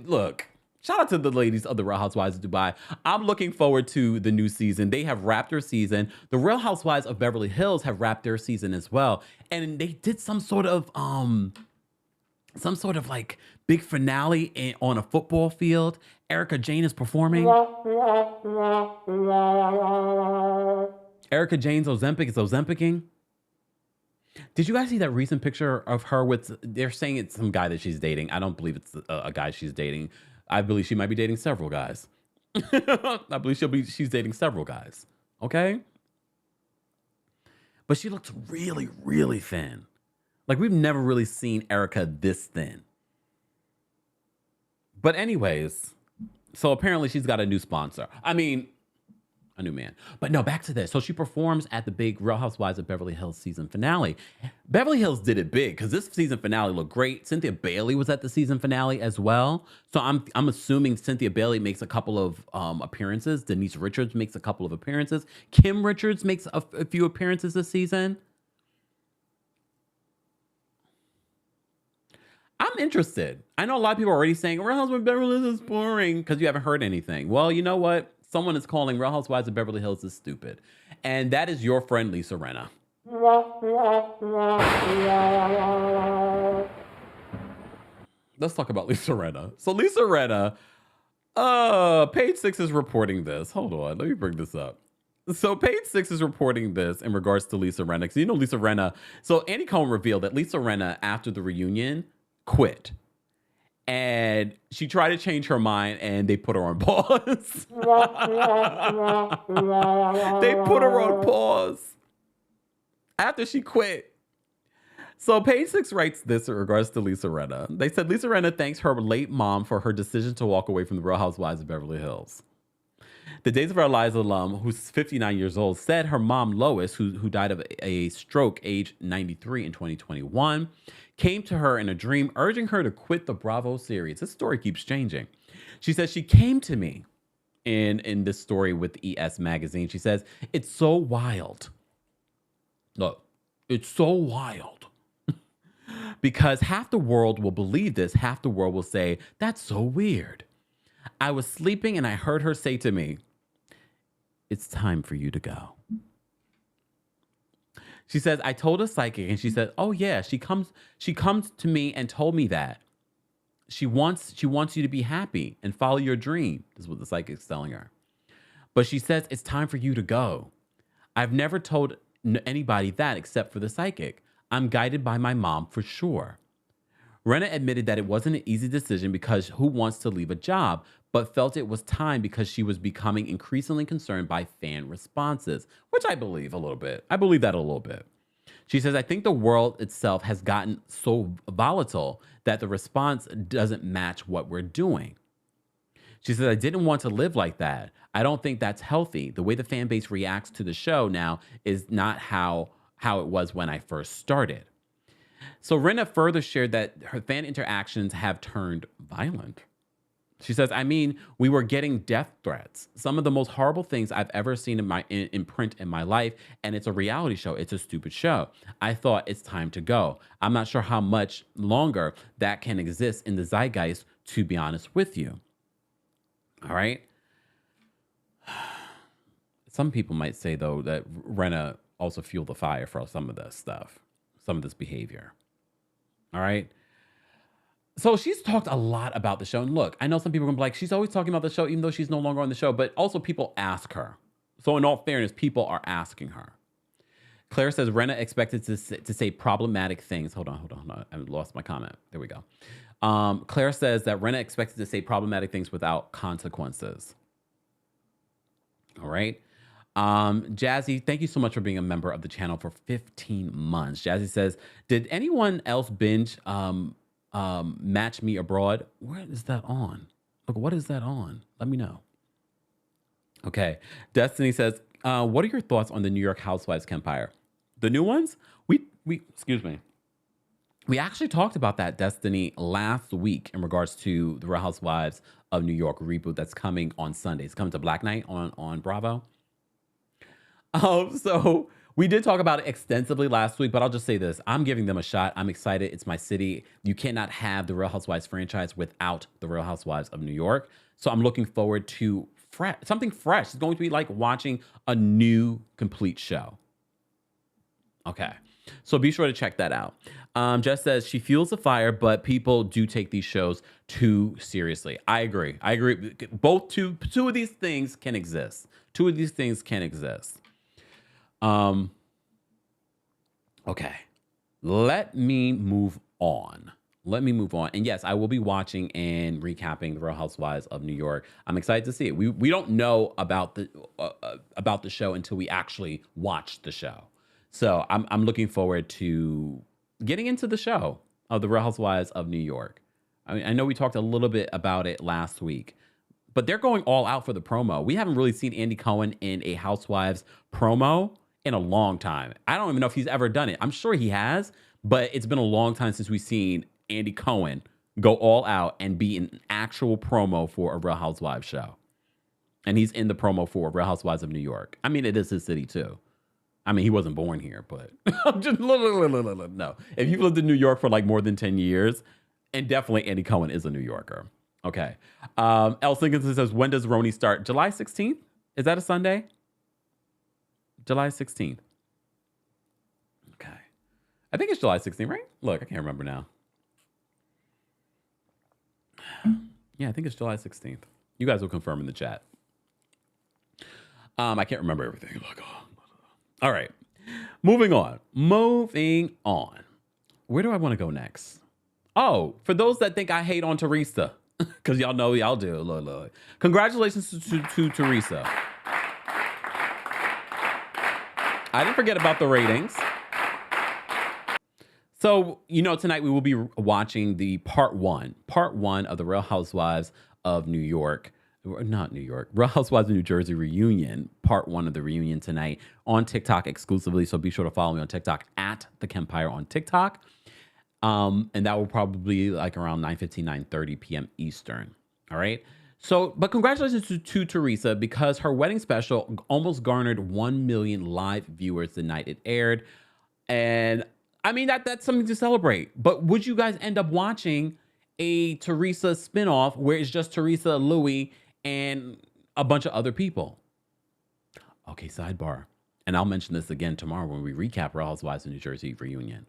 look. Shout out to the ladies of the Real Housewives of Dubai. I'm looking forward to the new season. They have wrapped their season. The Real Housewives of Beverly Hills have wrapped their season as well. And they did some sort of like big finale on a football field. Erica Jane is performing. Erica Jane's Ozempic is Ozempicing. Did you guys see that recent picture of her they're saying it's some guy that she's dating. I don't believe it's a guy she's dating. I believe she might be dating several guys. I believe she's dating several guys. Okay? But she looks really, really thin. Like, we've never really seen Erica this thin. But anyways, so apparently she's got a new sponsor. I mean, a new man. But no, back to this. So she performs at the big Real Housewives of Beverly Hills season finale. Beverly Hills did it big because this season finale looked great. Cynthia Bailey was at the season finale as well. So I'm assuming Cynthia Bailey makes a couple of appearances. Denise Richards makes a couple of appearances. Kim Richards makes a few appearances this season. I'm interested. I know a lot of people are already saying Real Housewives of Beverly Hills is boring because you haven't heard anything. Well, you know what? Someone is calling Real Housewives of Beverly Hills is stupid. And that is your friend, Lisa Rinna. Let's talk about Lisa Rinna. So Lisa Rinna, Page 6 is reporting this. Hold on, let me bring this up. So Page 6 is reporting this in regards to Lisa Rinna. Because you know Lisa Rinna, so Andy Cohen revealed that Lisa Rinna, after the reunion, quit. And she tried to change her mind and they put her on pause. They put her on pause after she quit. So Page Six writes this in regards to Lisa Rinna. They said Lisa Rinna thanks her late mom for her decision to walk away from the Real Housewives of Beverly Hills. The Days of Our Lives alum, who's 59 years old, said her mom, Lois, who died of a stroke age 93 in 2021, came to her in a dream, urging her to quit the Bravo series. This story keeps changing. She says, she came to me in this story with ES Magazine. She says, it's so wild. Look, it's so wild. Because half the world will believe this, half the world will say, that's so weird. I was sleeping and I heard her say to me, it's time for you to go. She says, I told a psychic and she said, oh yeah, she comes to me and told me that. She wants you to be happy and follow your dream. This is what the psychic's telling her. But she says, it's time for you to go. I've never told anybody that except for the psychic. I'm guided by my mom for sure. Rinna admitted that it wasn't an easy decision because who wants to leave a job, but felt it was time because she was becoming increasingly concerned by fan responses, which I believe a little bit. I believe that a little bit. She says, I think the world itself has gotten so volatile that the response doesn't match what we're doing. She says, I didn't want to live like that. I don't think that's healthy. The way the fan base reacts to the show now is not how it was when I first started. So Rinna further shared that her fan interactions have turned violent. She says, I mean, we were getting death threats. Some of the most horrible things I've ever seen in print in my life. And it's a reality show. It's a stupid show. I thought it's time to go. I'm not sure how much longer that can exist in the zeitgeist, to be honest with you. All right. Some people might say, though, that Rinna also fueled the fire for some of this stuff, some of this behavior. All right. So she's talked a lot about the show. And look, I know some people are going to be like, she's always talking about the show, even though she's no longer on the show. But also people ask her. So in all fairness, people are asking her. Claire says Rinna expected to say problematic things. Hold on. I lost my comment. There we go. Claire says that Rinna expected to say problematic things without consequences. All right. Jazzy, thank you so much for being a member of the channel for 15 months. Jazzy says, did anyone else binge Match Me Abroad? Where is that on? Look, what is that on? Let me know. Okay. Destiny says, what are your thoughts on the New York Housewives kempire? The new ones? We excuse me. We actually talked about that, Destiny, last week in regards to the Real Housewives of New York reboot that's coming on Sunday. It's coming to Black Night on Bravo. So we did talk about it extensively last week, but I'll just say this. I'm giving them a shot. I'm excited. It's my city. You cannot have the Real Housewives franchise without the Real Housewives of New York. So I'm looking forward to something fresh. It's going to be like watching a new complete show. Okay. So be sure to check that out. Jess says she fuels the fire, but people do take these shows too seriously. I agree. Both two of these things can exist. Two of these things can exist. Okay. Let me move on. And yes, I will be watching and recapping the Real Housewives of New York. I'm excited to see it. We don't know about the show until we actually watch the show. So I'm looking forward to getting into the show of the Real Housewives of New York. I mean, I know we talked a little bit about it last week, but they're going all out for the promo. We haven't really seen Andy Cohen in a Housewives promo in a long time. I don't even know if he's ever done it. I'm sure he has, but it's been a long time since we've seen Andy Cohen go all out and be an actual promo for a Real Housewives show. And he's in the promo for Real Housewives of New York. I mean, it is his city too. I mean, he wasn't born here, but I'm just no. If you've lived in New York for like more than 10 years, and definitely Andy Cohen is a New Yorker. Okay. El Sinkinson says, when does Roni start? July 16th? Is that a Sunday? July 16th. Okay. I think it's July 16th, right? Look, I can't remember now. Yeah, I think it's July 16th. You guys will confirm in the chat. I can't remember everything. Look, all right. Moving on. Where do I want to go next? Oh, for those that think I hate on Teresa, because y'all know y'all do. Look. Congratulations to Teresa. I didn't forget about the ratings. So, tonight we will be watching the part one of the Real Housewives of New York. Not New York, Real Housewives of New Jersey reunion, part one of the reunion tonight on TikTok exclusively. So be sure to follow me on TikTok at the Kempire on TikTok. And that will probably be like around 9:30 p.m. Eastern. All right. So, but congratulations to Teresa, because her wedding special almost garnered 1 million live viewers the night it aired. And I mean, that's something to celebrate. But would you guys end up watching a Teresa spinoff where it's just Teresa, Louis, and a bunch of other people? Okay, sidebar. And I'll mention this again tomorrow when we recap Real Housewives of New Jersey reunion.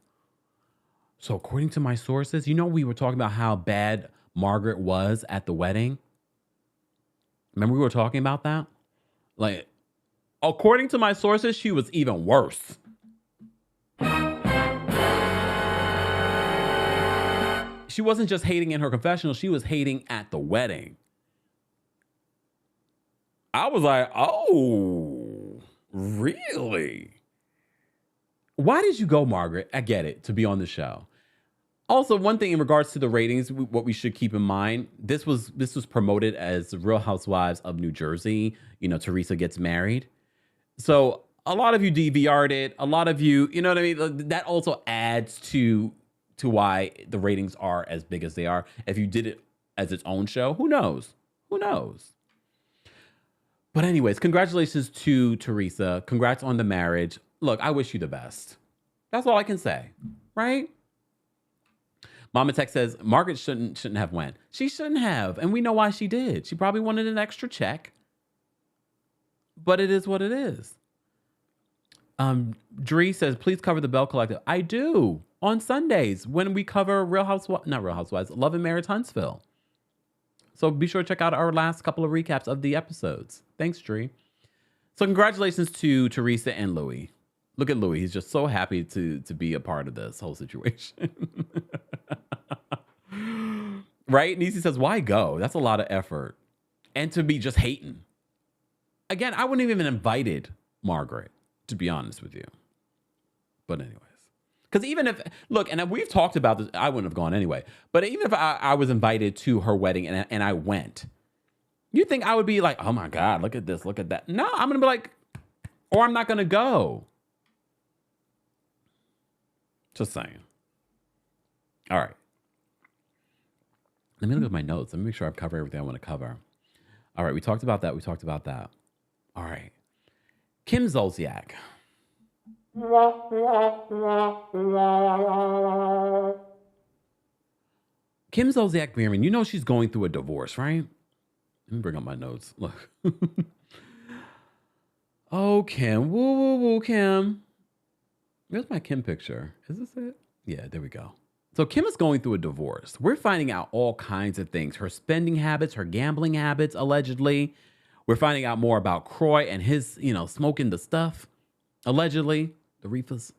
So according to my sources, we were talking about how bad Margaret was at the wedding. Remember we were talking about that? Like, according to my sources, she was even worse. She wasn't just hating in her confessional, she was hating at the wedding. I was like, oh, really? Why did you go, Margaret? I get it, to be on the show. Also, one thing in regards to the ratings, what we should keep in mind, this was promoted as Real Housewives of New Jersey. Teresa gets married. So a lot of you DVR'd it. A lot of you, you know what I mean? That also adds to why the ratings are as big as they are. If you did it as its own show, who knows? Who knows? But anyways, congratulations to Teresa. Congrats on the marriage. Look, I wish you the best. That's all I can say, right? Mama Tech says Margaret shouldn't have went. She shouldn't have, and we know why she did. She probably wanted an extra check, but it is what it is. Dree says, please cover the Bell Collective. I do on Sundays when we cover not Real Housewives, Love and Marriage Huntsville. So be sure to check out our last couple of recaps of the episodes. Thanks, Dree. So congratulations to Teresa and Louis. Look at Louis. He's just so happy to be a part of this whole situation. Right? Niecy says, why go? That's a lot of effort. And to be just hating. Again, I wouldn't have even invited Margaret, to be honest with you. But anyways. Because even if, look, and we've talked about this, I wouldn't have gone anyway. But even if I was invited to her wedding and I went, you think I would be like, oh my God, look at this, look at that. No, I'm going to be like, or I'm not going to go. Just saying. All right. Let me look at my notes. Let me make sure I've covered everything I want to cover. All right. We talked about that. All right. Kim Zolciak. Kim Zolciak-Biermann, she's going through a divorce, right? Let me bring up my notes. Look. Oh, Kim. Woo, woo, woo, Kim. Where's my Kim picture? Is this it? Yeah, there we go. So Kim is going through a divorce. We're finding out all kinds of things. Her spending habits, her gambling habits, allegedly. We're finding out more about Croy and his, smoking the stuff, allegedly, the reefers.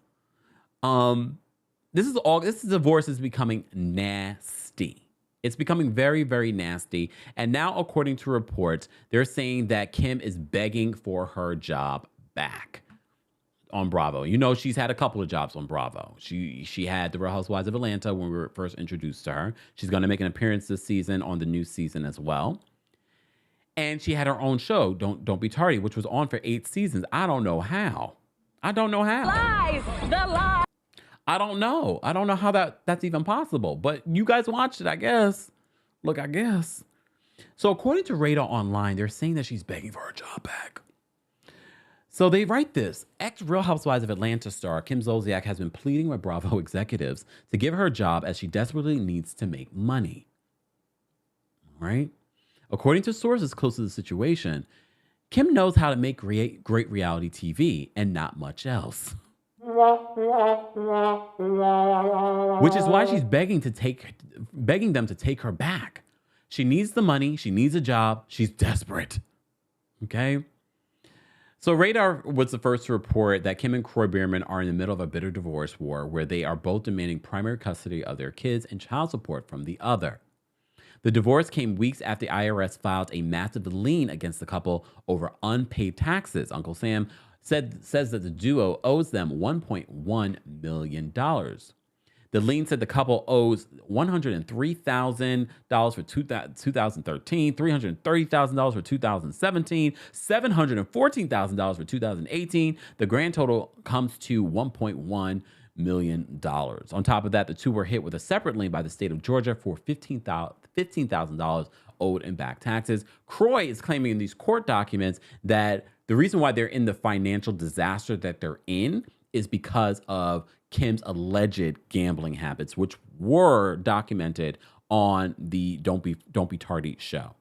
This divorce is becoming nasty. It's becoming very, very nasty. And now, according to reports, they're saying that Kim is begging for her job back on Bravo. She's had a couple of jobs on Bravo. She had the Real Housewives of Atlanta when we were first introduced to her. She's going to make an appearance this season on the new season as well. And she had her own show, Don't Be Tardy, which was on for 8 seasons. I don't know how. Lies, the lies. I don't know how that's even possible. But you guys watched it, I guess. Look, I guess. So according to Radar Online, they're saying that she's begging for her job back. So they write this. Ex-Real Housewives of Atlanta star Kim Zolciak has been pleading with Bravo executives to give her a job as she desperately needs to make money. All right? According to sources close to the situation, Kim knows how to make great reality TV and not much else. Which is why she's begging them to take her back. She needs the money. She needs a job. She's desperate. Okay? So Radar was the first to report that Kim and Kroy Biermann are in the middle of a bitter divorce war where they are both demanding primary custody of their kids and child support from the other. The divorce came weeks after the IRS filed a massive lien against the couple over unpaid taxes. Uncle Sam says that the duo owes them $1.1 million. The lien said the couple owes $103,000 for 2013, $330,000 for 2017, $714,000 for 2018. The grand total comes to $1.1 million. On top of that, the two were hit with a separate lien by the state of Georgia for $15,000 owed in back taxes. Kroy is claiming in these court documents that the reason why they're in the financial disaster that they're in is because of Kim's alleged gambling habits, which were documented on the Don't Be Tardy show.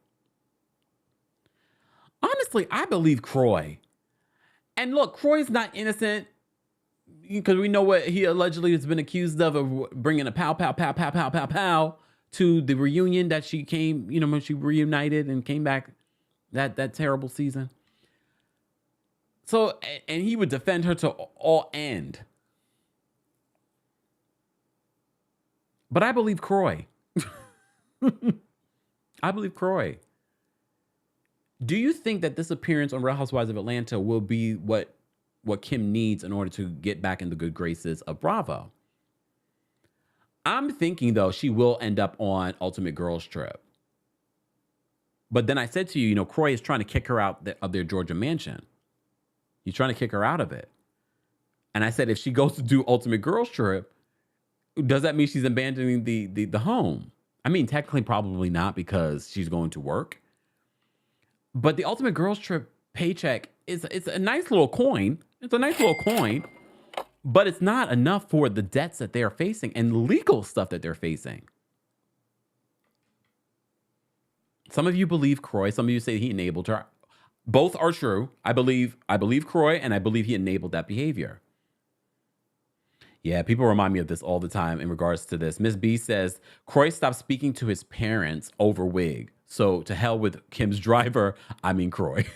Honestly, I believe Kroy. And look, Kroy's not innocent because we know what he allegedly has been accused of bringing a pow to the reunion that she came, when she reunited and came back that terrible season. So, and he would defend her to all end. But I believe Kroy. I believe Kroy. Do you think that this appearance on Real Housewives of Atlanta will be what Kim needs in order to get back in the good graces of Bravo? I'm thinking, though, she will end up on Ultimate Girls Trip. But then I said to you, Kroy is trying to kick her out of their Georgia mansion. He's trying to kick her out of it. And I said, if she goes to do Ultimate Girls Trip, does that mean she's abandoning the home? I mean, technically, probably not because she's going to work. But the Ultimate Girls Trip paycheck it's a nice little coin. It's a nice little coin, but it's not enough for the debts that they're facing and legal stuff that they're facing. Some of you believe Kroy. Some of you say he enabled her. Both are true. I believe Kroy, and I believe he enabled that behavior. Yeah, people remind me of this all the time in regards to this. Miss B says, Kroy stopped speaking to his parents over wig. So to hell with Kim's driver, I mean Kroy.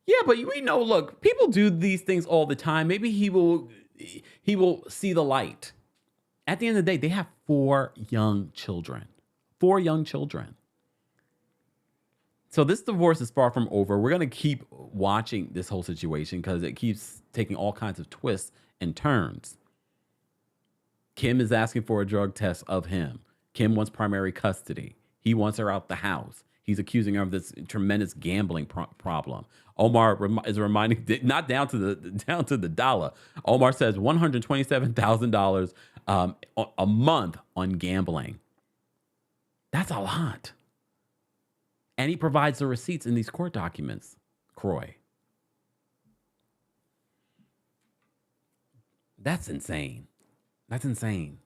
Yeah, but we know, look, people do these things all the time. Maybe he will see the light. At the end of the day, they have 4 young children. 4 young children. So this divorce is far from over. We're going to keep watching this whole situation because it keeps taking all kinds of twists and turns. Kim is asking for a drug test of him. Kim wants primary custody. He wants her out the house. He's accusing her of this tremendous gambling problem. Omar is reminding, not down to the dollar. Omar says $127,000 a month on gambling. That's a lot. And he provides the receipts in these court documents, Kroy. That's insane. That's insane.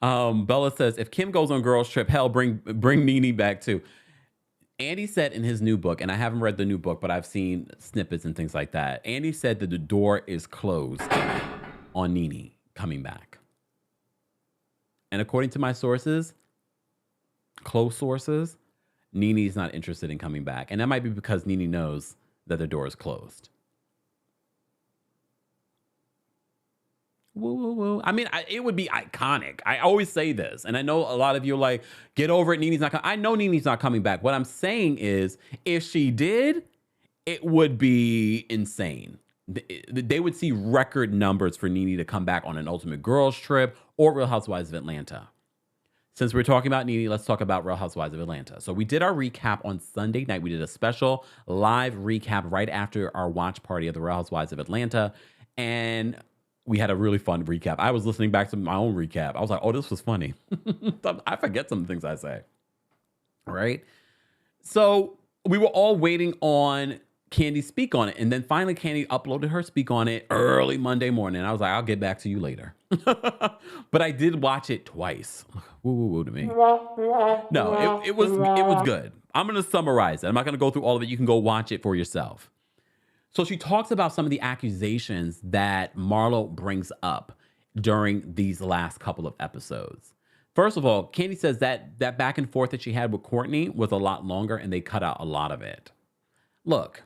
Bella says, if Kim goes on girls trip, hell, bring Nene back too. Andy said in his new book, and I haven't read the new book, but I've seen snippets and things like that. Andy said that the door is closed on Nene coming back. And according to my sources, close sources, Nene's not interested in coming back. And that might be because Nene knows that the door is closed. Woo, woo, woo. I mean, it would be iconic. I always say this. And I know a lot of you are like, get over it. Nene's not coming. I know Nene's not coming back. What I'm saying is, if she did, it would be insane. They would see record numbers for Nene to come back on an Ultimate Girls Trip or Real Housewives of Atlanta. Since we're talking about Nene, let's talk about Real Housewives of Atlanta. So we did our recap on Sunday night. We did a special live recap right after our watch party of the Real Housewives of Atlanta. And we had a really fun recap. I was listening back to my own recap. I was like, oh, this was funny. I forget some things I say. All right. So we were all waiting on Kandi speak on it. And then finally Kandi uploaded her speak on it early Monday morning. I was like, I'll get back to you later. But I did watch it twice. Woo, woo, woo to me. No, it was good. I'm going to summarize it. I'm not going to go through all of it. You can go watch it for yourself. So she talks about some of the accusations that Marlo brings up during these last couple of episodes. First of all, Kandi says that back and forth that she had with Courtney was a lot longer and they cut out a lot of it. Look,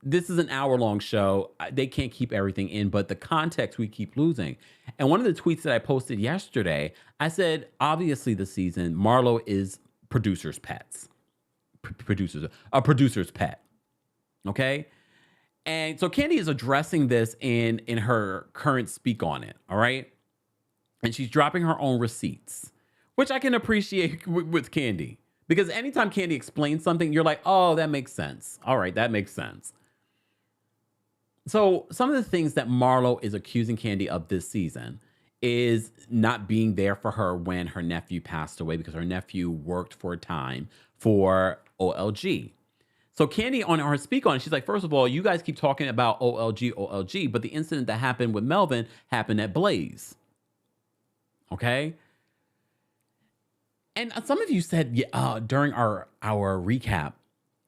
this is an hour-long show. They can't keep everything in, but the context we keep losing. And one of the tweets that I posted yesterday, I said, obviously this season, Marlo is producer's pets. A producer's pet. Okay? And so Kandi is addressing this in her current speak on it, all right? And she's dropping her own receipts, which I can appreciate with Kandi. Because anytime Kandi explains something, you're like, oh, that makes sense. All right, that makes sense. So some of the things that Marlo is accusing Kandi of this season is not being there for her when her nephew passed away because her nephew worked for a time for OLG. So Kandi on her speak on it, she's like, first of all, you guys keep talking about OLG, but the incident that happened with Melvin happened at Blaze. Okay? And some of you said during our recap,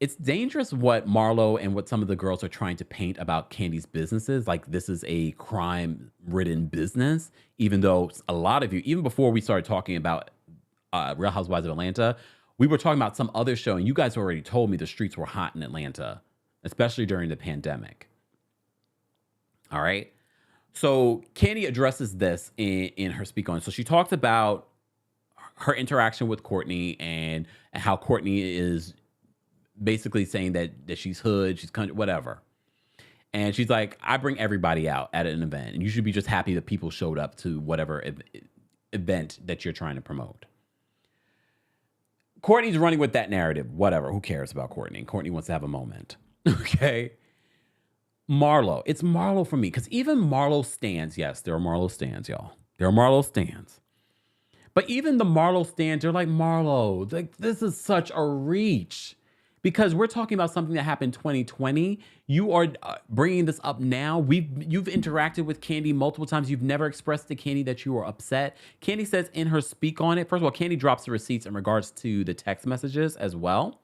it's dangerous what Marlo and what some of the girls are trying to paint about Kandi's businesses. Like this is a crime-ridden business, even though a lot of you, even before we started talking about Real Housewives of Atlanta, we were talking about some other show, and you guys already told me the streets were hot in Atlanta, especially during the pandemic. All right? So Kandi addresses this in her speak on. So she talks about her interaction with Courtney and how Courtney is basically saying that she's hood, she's country, whatever. And she's like, I bring everybody out at an event, and you should be just happy that people showed up to whatever event that you're trying to promote. Courtney's running with that narrative. Whatever. Who cares about Courtney? Courtney wants to have a moment. Okay. Marlo. It's Marlo for me. Because even Marlo stands. Yes, there are Marlo stands, y'all. There are Marlo stands. But even the Marlo stands, they're like, Marlo, like, this is such a reach. Because we're talking about something that happened 2020. You are bringing this up now. You've interacted with Kandi multiple times. You've never expressed to Kandi that you were upset. Kandi says in her speak on it, first of all, Kandi drops the receipts in regards to the text messages as well.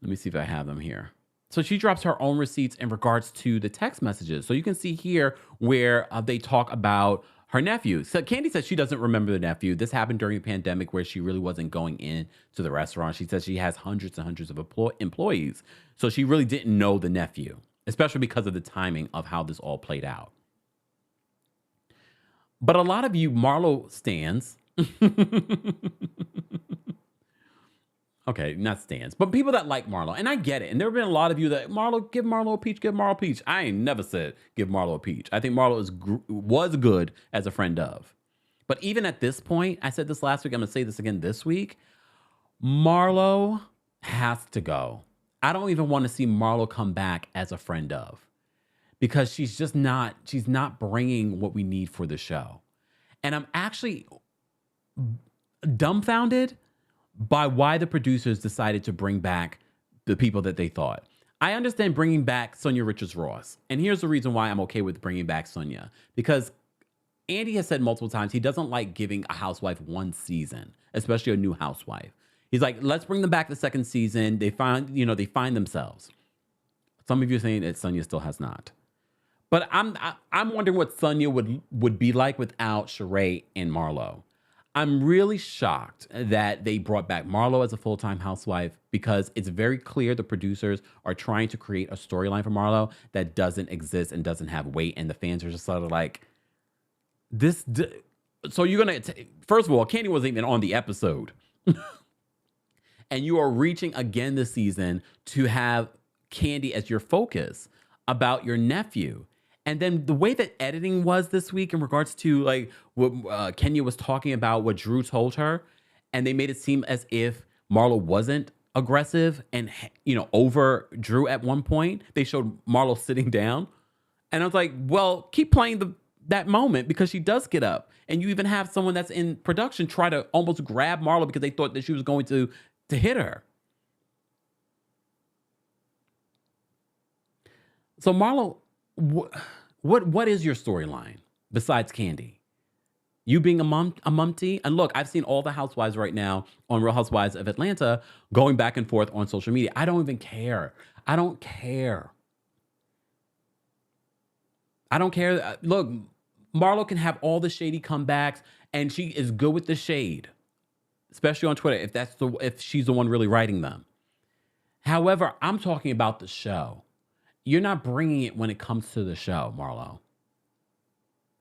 Let me see if I have them here. So she drops her own receipts in regards to the text messages. So you can see here where they talk about her nephew. So Kandi says she doesn't remember the nephew. This happened during the pandemic where she really wasn't going in to the restaurant. She says she has hundreds and hundreds of employees. So she really didn't know the nephew, especially because of the timing of how this all played out. But a lot of you Marlo stans, okay, not stans, but people that like Marlo, and I get it. And there have been a lot of you that, Marlo, give Marlo a peach, give Marlo a peach. I ain't never said give Marlo a peach. I think Marlo was good as a friend of. But even at this point, I said this last week, I'm going to say this again this week, Marlo has to go. I don't even want to see Marlo come back as a friend of. Because she's not bringing what we need for the show. And I'm actually dumbfounded by why the producers decided to bring back the people that they thought. I understand bringing back Sonia Richards-Ross. And here's the reason why I'm okay with bringing back Sonia. Because Andy has said multiple times he doesn't like giving a housewife one season, especially a new housewife. He's like, let's bring them back the second season. They find themselves. Some of you are saying that Sonia still has not. But I'm wondering what Sonia would be like without Sheree and Marlo. I'm really shocked that they brought back Marlo as a full-time housewife because it's very clear the producers are trying to create a storyline for Marlo that doesn't exist and doesn't have weight. And the fans are just sort of like, this. So you're going to, first of all, Kandi wasn't even on the episode. And you are reaching again this season to have Kandi as your focus about your nephew. And then the way that editing was this week in regards to like what Kenya was talking about, what Drew told her, and they made it seem as if Marlo wasn't aggressive and, over Drew at one point. They showed Marlo sitting down. And I was like, well, keep playing that moment because she does get up. And you even have someone that's in production try to almost grab Marlo because they thought that she was going to hit her. So Marlo, what is your storyline besides Kandi? You being a mumty? And look, I've seen all the housewives right now on Real Housewives of Atlanta going back and forth on social media. I don't even care. I don't care. Look, Marlo can have all the shady comebacks and she is good with the shade. especially on Twitter, if she's the one really writing them. However, I'm talking about the show. You're not bringing it when it comes to the show, Marlo.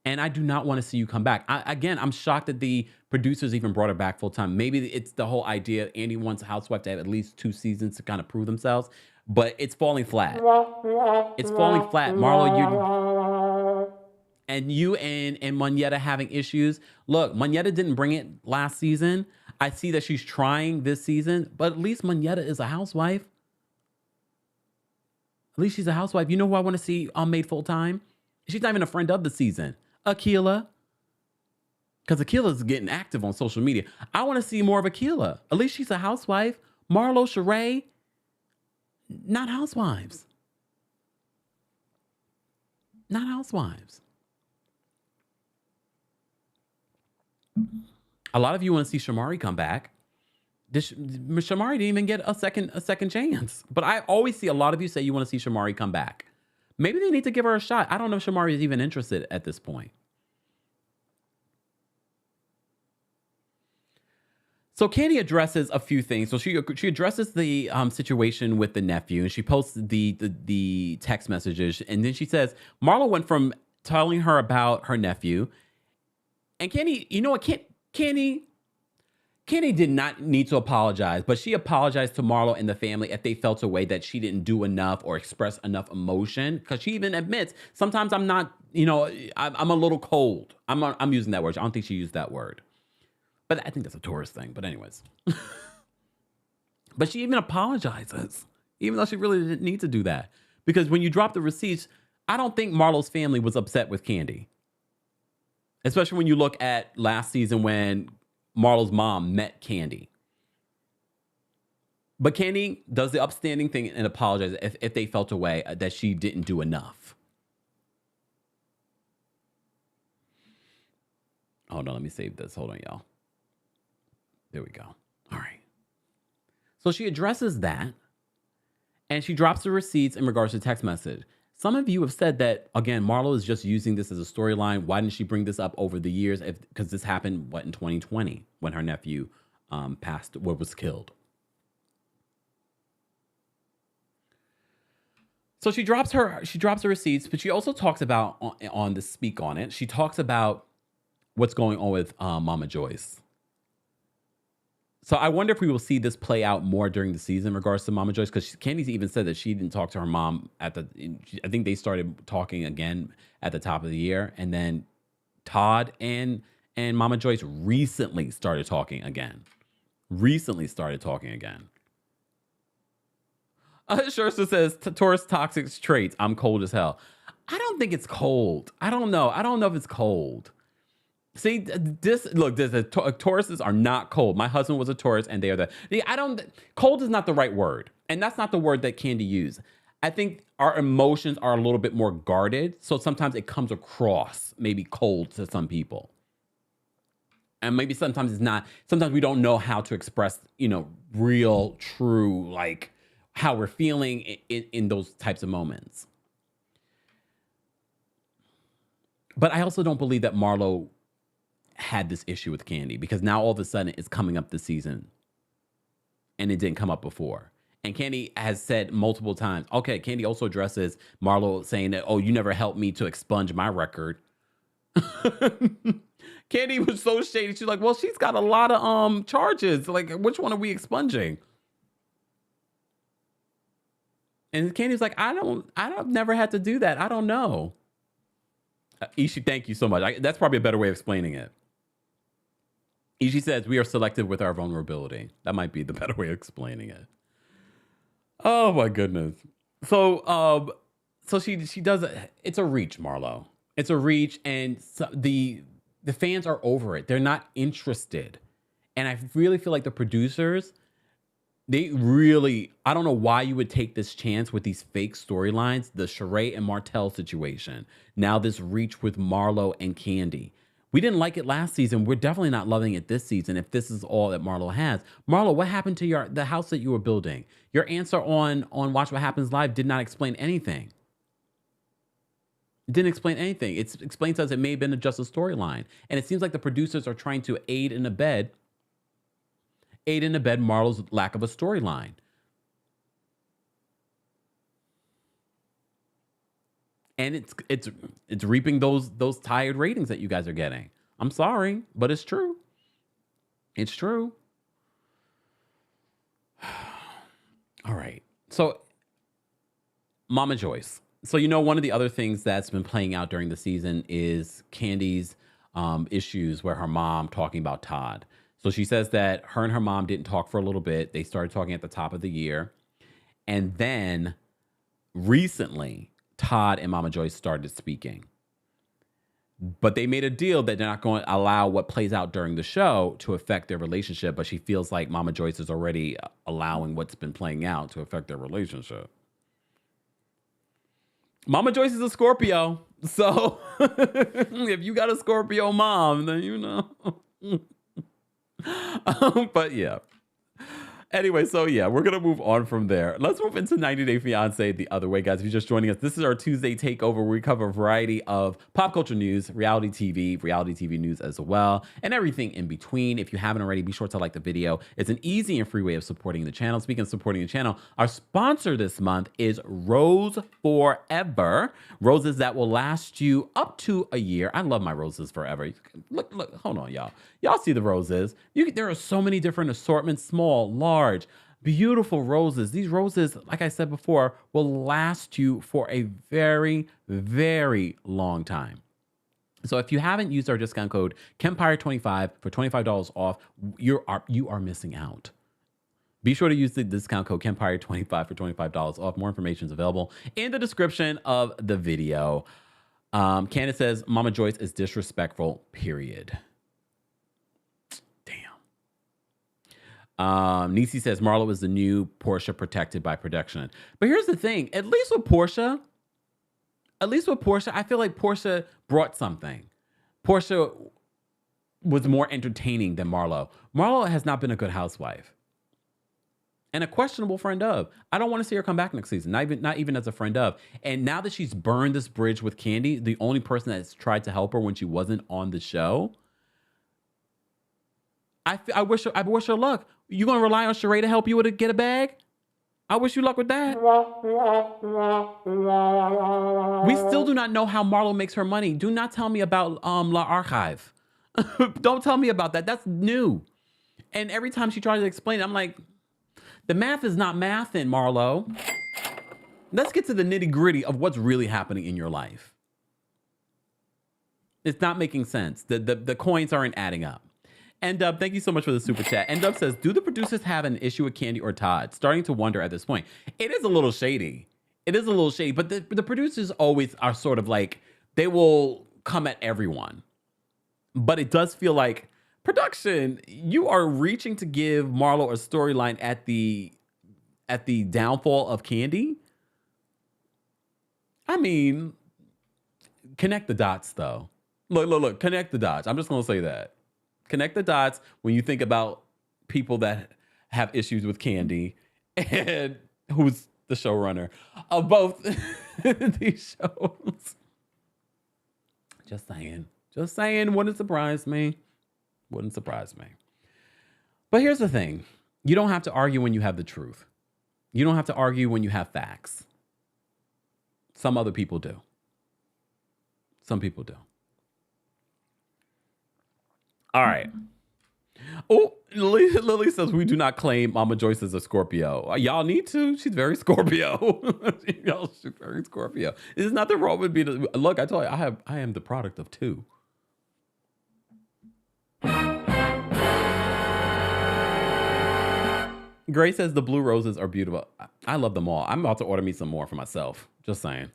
And I do not want to see you come back. I'm shocked that the producers even brought her back full time. Maybe it's the whole idea Andy wants a housewife to have at least 2 seasons to kind of prove themselves, but it's falling flat. It's falling flat. Marlo, you and Monyetta having issues. Look, Monyetta didn't bring it last season. I see that she's trying this season, but at least Monyetta is a housewife. At least she's a housewife. You know who I want to see made full time? She's not even a friend of the season. Akilah. Because Akilah's getting active on social media. I want to see more of Akilah. At least she's a housewife. Marlo, Sheree, not housewives. Not housewives. A lot of you want to see Shamari come back. Shamari didn't even get a second chance. But I always see a lot of you say you want to see Shamari come back. Maybe they need to give her a shot. I don't know if Shamari is even interested at this point. So Kandi addresses a few things. So she addresses the situation with the nephew, and she posts the text messages, and then she says Marlo went from telling her about her nephew, and Kandi, you know what, Kandi did not need to apologize, but she apologized to Marlo and the family if they felt a way that she didn't do enough or express enough emotion. Because she even admits sometimes I'm not, I'm a little cold. I'm using that word. I don't think she used that word. But I think that's a tourist thing. But anyways. But she even apologizes, even though she really didn't need to do that. Because when you drop the receipts, I don't think Marlo's family was upset with Kandi. Especially when you look at last season when Marlo's mom met Kandi. But Kandi does the upstanding thing and apologizes if they felt a way that she didn't do enough. Hold on, let me save this. Hold on, y'all. There we go. All right. So she addresses that, and she drops the receipts in regards to text message. Some of you have said that, again, Marlo is just using this as a storyline. Why didn't she bring this up over the years? Because this happened, in 2020 when her nephew was killed. So she drops her receipts, but she also talks about on the Speak On It. She talks about what's going on with Mama Joyce. So I wonder if we will see this play out more during the season in regards to Mama Joyce, because Candy's even said that she didn't talk to her mom I think they started talking again at the top of the year, and then Todd and Mama Joyce recently started talking again. Shersta says, Taurus toxic traits. I'm cold as hell. I don't think it's cold. I don't know if it's cold. See, Tauruses are not cold. My husband was a Taurus, and they are cold is not the right word. And that's not the word that Kandi used. I think our emotions are a little bit more guarded. So sometimes it comes across maybe cold to some people. And maybe sometimes it's not. Sometimes we don't know how to express, real, true, like how we're feeling in those types of moments. But I also don't believe that Marlo had this issue with Kandi, because now all of a sudden it's coming up this season and it didn't come up before. And Kandi has said multiple times, okay, Kandi also addresses Marlo saying that, oh, you never helped me to expunge my record. Kandi was so shady. She's like, well, she's got a lot of charges. Like, which one are we expunging? And Candy's like, I've never had to do that. I don't know. Ishi, thank you so much. That's probably a better way of explaining it. Ishi says, we are selective with our vulnerability. That might be the better way of explaining it. Oh my goodness. So she does it. It's a reach, Marlo. It's a reach, and so the fans are over it. They're not interested. And I really feel like the producers, I don't know why you would take this chance with these fake storylines, the Sheree and Martell situation. Now this reach with Marlo and Kandi. We didn't like it last season. We're definitely not loving it this season if this is all that Marlo has. Marlo, what happened to the house that you were building? Your answer on Watch What Happens Live did not explain anything. It didn't explain anything. It explains to us it may have been just a storyline. And it seems like the producers are trying to aid and abet aid and abet Marlo's lack of a storyline. And it's reaping those tired ratings that you guys are getting. I'm sorry, but it's true. It's true. All right. So Mama Joyce. So, one of the other things that's been playing out during the season is Kandi's issues where her mom talking about Todd. So she says that her and her mom didn't talk for a little bit. They started talking at the top of the year. And then recently, Todd and Mama Joyce started speaking. But they made a deal that they're not going to allow what plays out during the show to affect their relationship. But she feels like Mama Joyce is already allowing what's been playing out to affect their relationship. Mama Joyce is a Scorpio. So if you got a Scorpio mom, then but yeah. Anyway, so yeah, we're going to move on from there. Let's move into 90 Day Fiancé the other way, guys. If you're just joining us, this is our Tuesday takeover where we cover a variety of pop culture news, reality TV news as well, and everything in between. If you haven't already, be sure to like the video. It's an easy and free way of supporting the channel. Speaking of supporting the channel, our sponsor this month is Rose Forever. Roses that will last you up to a year. I love my roses forever. Look, hold on, y'all. Y'all see the roses. There are so many different assortments, small, large, beautiful roses. These roses, like I said before, will last you for a very, very long time. So if you haven't used our discount code kempire25 for $25 off, you are missing out. Be sure to use the discount code kempire25 for $25 off. More information is available in the description of the video. Candace says, Mama Joyce is disrespectful, period. Niecy says Marlo is the new Portia protected by production. But here's the thing. At least with Portia, I feel like Portia brought something. Portia was more entertaining than Marlo. Marlo has not been a good housewife. And a questionable friend of. I don't want to see her come back next season. Not even as a friend of. And now that she's burned this bridge with Kandi, the only person that's tried to help her when she wasn't on the show, I wish her luck. You gonna rely on Sheree to help you get a bag? I wish you luck with that. We still do not know how Marlo makes her money. Do not tell me about La Archive. Don't tell me about that. That's new. And every time she tries to explain it, I'm like, the math is not mathing, Marlo. Let's get to the nitty gritty of what's really happening in your life. It's not making sense. The coins aren't adding up. And thank you so much for the super chat. And Dub says, do the producers have an issue with Kandi or Todd? Starting to wonder at this point. It is a little shady. But the producers always are sort of like, they will come at everyone. But it does feel like, production, you are reaching to give Marlo a storyline at the downfall of Kandi. I mean, connect the dots though. Look, connect the dots. I'm just going to say that. Connect the dots when you think about people that have issues with Kandi and who's the showrunner of both these shows. Just saying, wouldn't surprise me. But here's the thing. You don't have to argue when you have the truth. You don't have to argue when you have facts. Some other people do. Some people do. All right. Oh, Lily says we do not claim Mama Joyce is a Scorpio. Y'all need to. She's very Scorpio. She's very Scorpio. It's not the role would be. Look, I told you, I am the product of two. Gray says the blue roses are beautiful. I love them all. I'm about to order me some more for myself. Just saying.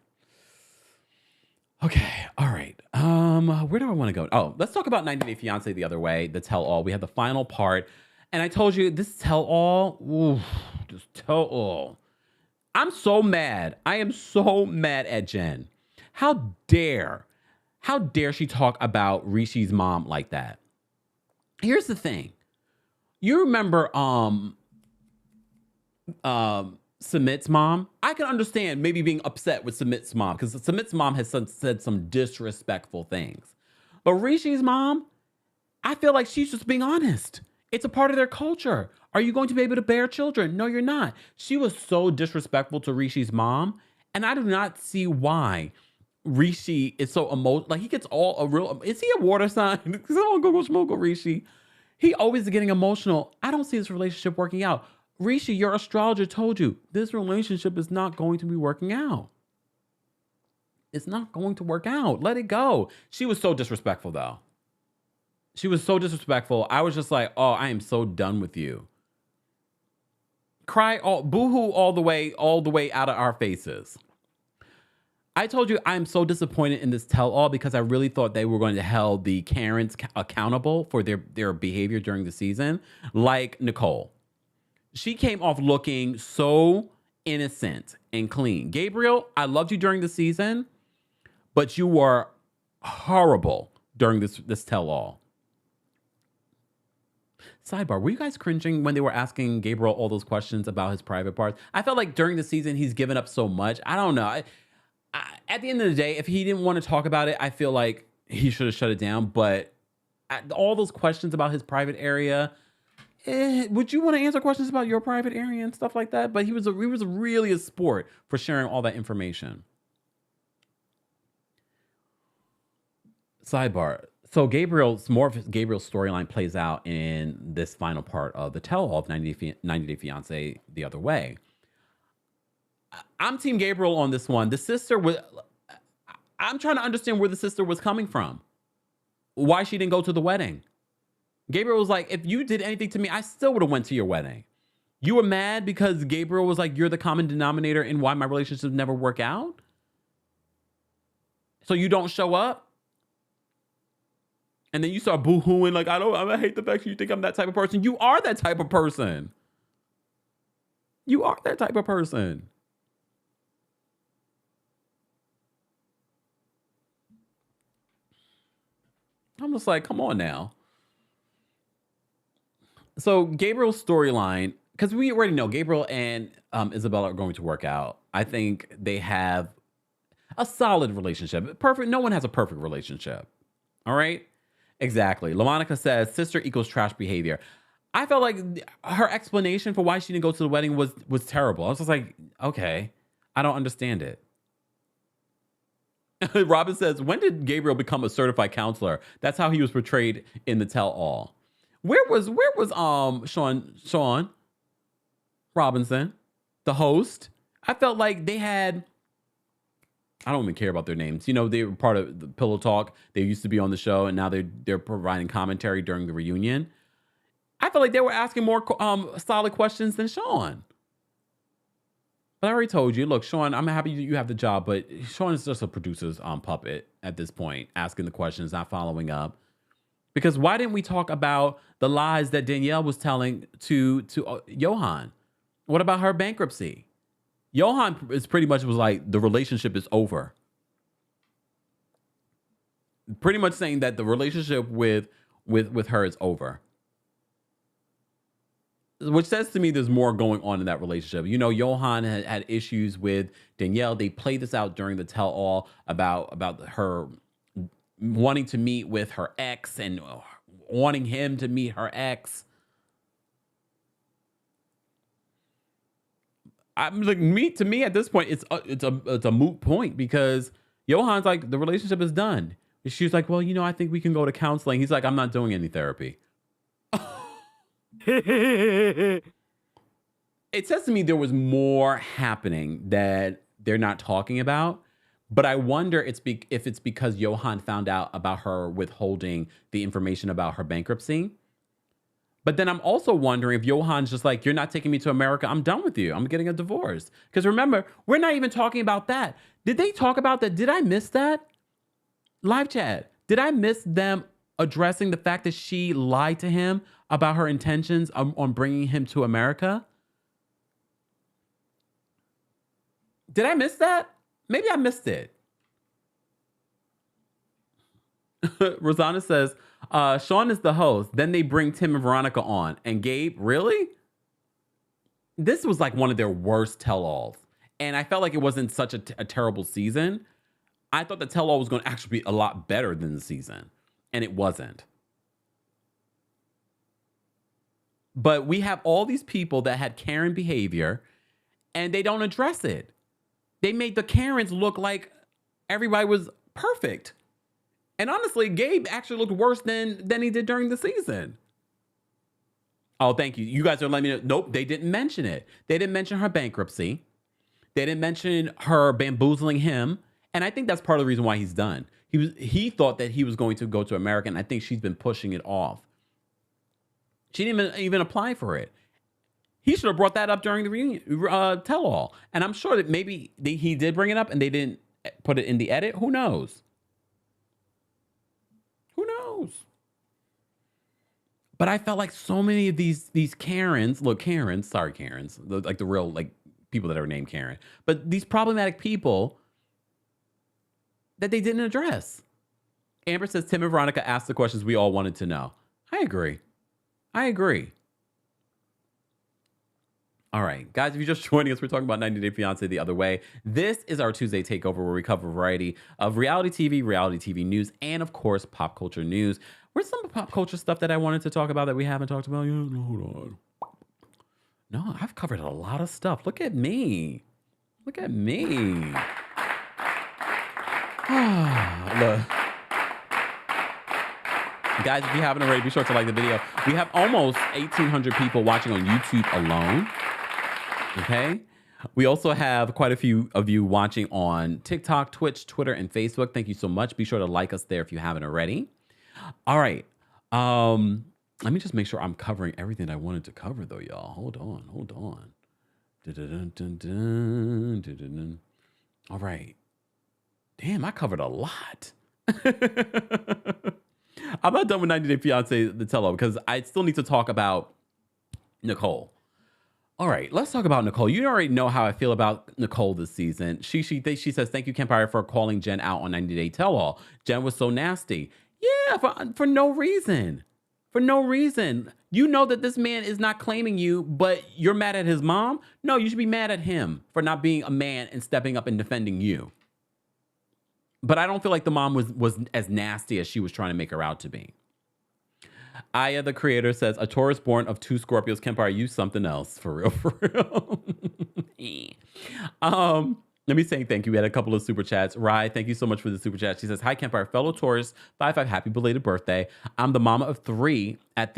Okay, all right. Where do I want to go? Oh, let's talk about 90 Day Fiancé the other way, the tell-all. We had the final part, and I told you this tell-all, this tell-all. I'm so mad. I am so mad at Jen. How dare she talk about Rishi's mom like that? Here's the thing. You remember Sumit's mom? I can understand maybe being upset with Sumit's mom because Sumit's mom has said some disrespectful things. But Rishi's mom, I feel like she's just being honest. It's a part of their culture. Are you going to be able to bear children? No, you're not. She was so disrespectful to Rishi's mom. And I do not see why Rishi is so emotional. Like, he gets all a real, is he a water sign? Someone go smoke with Rishi. He always is getting emotional. I don't see this relationship working out. Rishi, your astrologer told you this relationship is not going to be working out. It's not going to work out. Let it go. She was so disrespectful, though. She was so disrespectful. I was just like, oh, I am so done with you. Cry all boohoo all the way out of our faces. I told you I'm so disappointed in this tell-all because I really thought they were going to hold the Karens accountable for their behavior during the season, like Nicole. She came off looking so innocent and clean. Gabriel, I loved you during the season, but you were horrible during this tell-all. Sidebar, were you guys cringing when they were asking Gabriel all those questions about his private parts? I felt like during the season, he's given up so much. I don't know. At the end of the day, if he didn't want to talk about it, I feel like he should have shut it down. But all those questions about his private area, would you want to answer questions about your private area and stuff like that? But he was really a sport for sharing all that information. Sidebar. So more of Gabriel's storyline plays out in this final part of the tell-all of 90 Day Fiancé The Other Way. I'm Team Gabriel on this one. The sister was, I'm trying to understand where the sister was coming from. Why she didn't go to the wedding. Gabriel was like, if you did anything to me, I still would have went to your wedding. You were mad because Gabriel was like, you're the common denominator in why my relationships never work out? So you don't show up? And then you start boo-hooing like, I hate the fact that you think I'm that type of person. You are that type of person. You are that type of person. I'm just like, come on now. So Gabriel's storyline, because we already know Gabriel and Isabella are going to work out. I think they have a solid relationship. Perfect. No one has a perfect relationship. All right. Exactly. LaMonica says sister equals trash behavior. I felt like her explanation for why she didn't go to the wedding was terrible. I was just like, okay, I don't understand it. Robin says, when did Gabriel become a certified counselor? That's how he was portrayed in the tell-all. Where was Sean Robinson, the host? I felt like they had, I don't even care about their names. You know, they were part of the Pillow Talk. They used to be on the show, and now they're providing commentary during the reunion. I felt like they were asking more solid questions than Sean. But I already told you, look, Sean, I'm happy you have the job, but Sean is just a producer's puppet at this point, asking the questions, not following up. Because why didn't we talk about the lies that Danielle was telling to Johan? What about her bankruptcy? Johan is pretty much was like, the relationship is over. Pretty much saying that the relationship with her is over. Which says to me there's more going on in that relationship. You know, Johan had issues with Danielle. They played this out during the tell-all about her wanting to meet with her ex and wanting him to meet her ex. I'm like, to me at this point, it's a moot point because Johan's like, the relationship is done. She's like, well, you know, I think we can go to counseling. He's like, I'm not doing any therapy. It says to me there was more happening that they're not talking about, but I wonder if it's because Johan found out about her withholding the information about her bankruptcy. But then I'm also wondering if Johan's just like, you're not taking me to America. I'm done with you. I'm getting a divorce. Because remember, we're not even talking about that. Did they talk about that? Did I miss that? Live chat. Did I miss them addressing the fact that she lied to him about her intentions on bringing him to America? Did I miss that? Maybe I missed it. Rosanna says, Sean is the host. Then they bring Tim and Veronica on. And Gabe, really? This was like one of their worst tell-alls. And I felt like it wasn't such a terrible season. I thought the tell-all was going to actually be a lot better than the season. And it wasn't. But we have all these people that had Karen behavior and they don't address it. They made the Karens look like everybody was perfect. And honestly, Gabe actually looked worse than he did during the season. Oh, thank you. You guys are letting me know. Nope, they didn't mention it. They didn't mention her bankruptcy. They didn't mention her bamboozling him. And I think that's part of the reason why he's done. He thought that he was going to go to America, and I think she's been pushing it off. She didn't even apply for it. He should have brought that up during the reunion, tell-all. And I'm sure that maybe he did bring it up and they didn't put it in the edit. Who knows? Who knows? But I felt like so many of these Karens, like the real like people that are named Karen, but these problematic people that they didn't address. Amber says Tim and Veronica asked the questions we all wanted to know. I agree. All right, guys, if you're just joining us, we're talking about 90 Day Fiancé the other way. This is our Tuesday takeover where we cover a variety of reality TV news, and of course, pop culture news. Where's some pop culture stuff that I wanted to talk about that we haven't talked about yet? No, hold on. No, I've covered a lot of stuff. Look at me. Look. Look. Guys, if you haven't already, be sure to like the video. We have almost 1,800 people watching on YouTube alone. Okay. We also have quite a few of you watching on TikTok, Twitch, Twitter, and Facebook. Thank you so much. Be sure to like us there if you haven't already. All right. Let me just make sure I'm covering everything I wanted to cover, though, y'all. Hold on. All right. Damn, I covered a lot. I'm not done with 90 Day Fiancé, the tell-all, because I still need to talk about Nicole. All right, let's talk about Nicole. You already know how I feel about Nicole this season. She says, thank you, Kempire, for calling Jen out on 90 Day Tell-All. Jen was so nasty. Yeah, for no reason. For no reason. You know that this man is not claiming you, but you're mad at his mom? No, you should be mad at him for not being a man and stepping up and defending you. But I don't feel like the mom was as nasty as she was trying to make her out to be. Aya, the creator, says, a Taurus born of 2 Scorpios, Kempire, use something else. For real. Let me say thank you. We had a couple of super chats. Rai, thank you so much for the super chat. She says, hi, Kempire, fellow Taurus, 5-5, happy belated birthday. I'm the mama of 3 at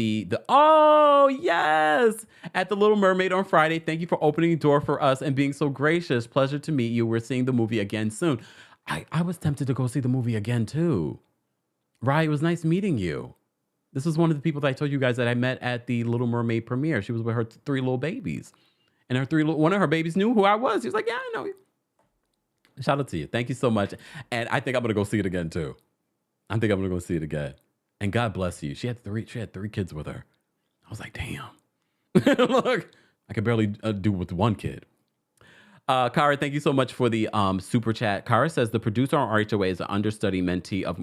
oh, yes, at the Little Mermaid on Friday. Thank you for opening the door for us and being so gracious. Pleasure to meet you. We're seeing the movie again soon. I was tempted to go see the movie again, too. Rai, it was nice meeting you. This was one of the people that I told you guys that I met at the Little Mermaid premiere. She was with her 3 little babies. And one of her babies knew who I was. She was like, yeah, I know you. Shout out to you. Thank you so much. And I think I'm going to go see it again, too. I think I'm going to go see it again. And God bless you. She had 3 kids with her. I was like, damn. Look, I could barely do with 1 kid. Kara, thank you so much for the super chat. Kara says the producer on RHOA is an understudy mentee of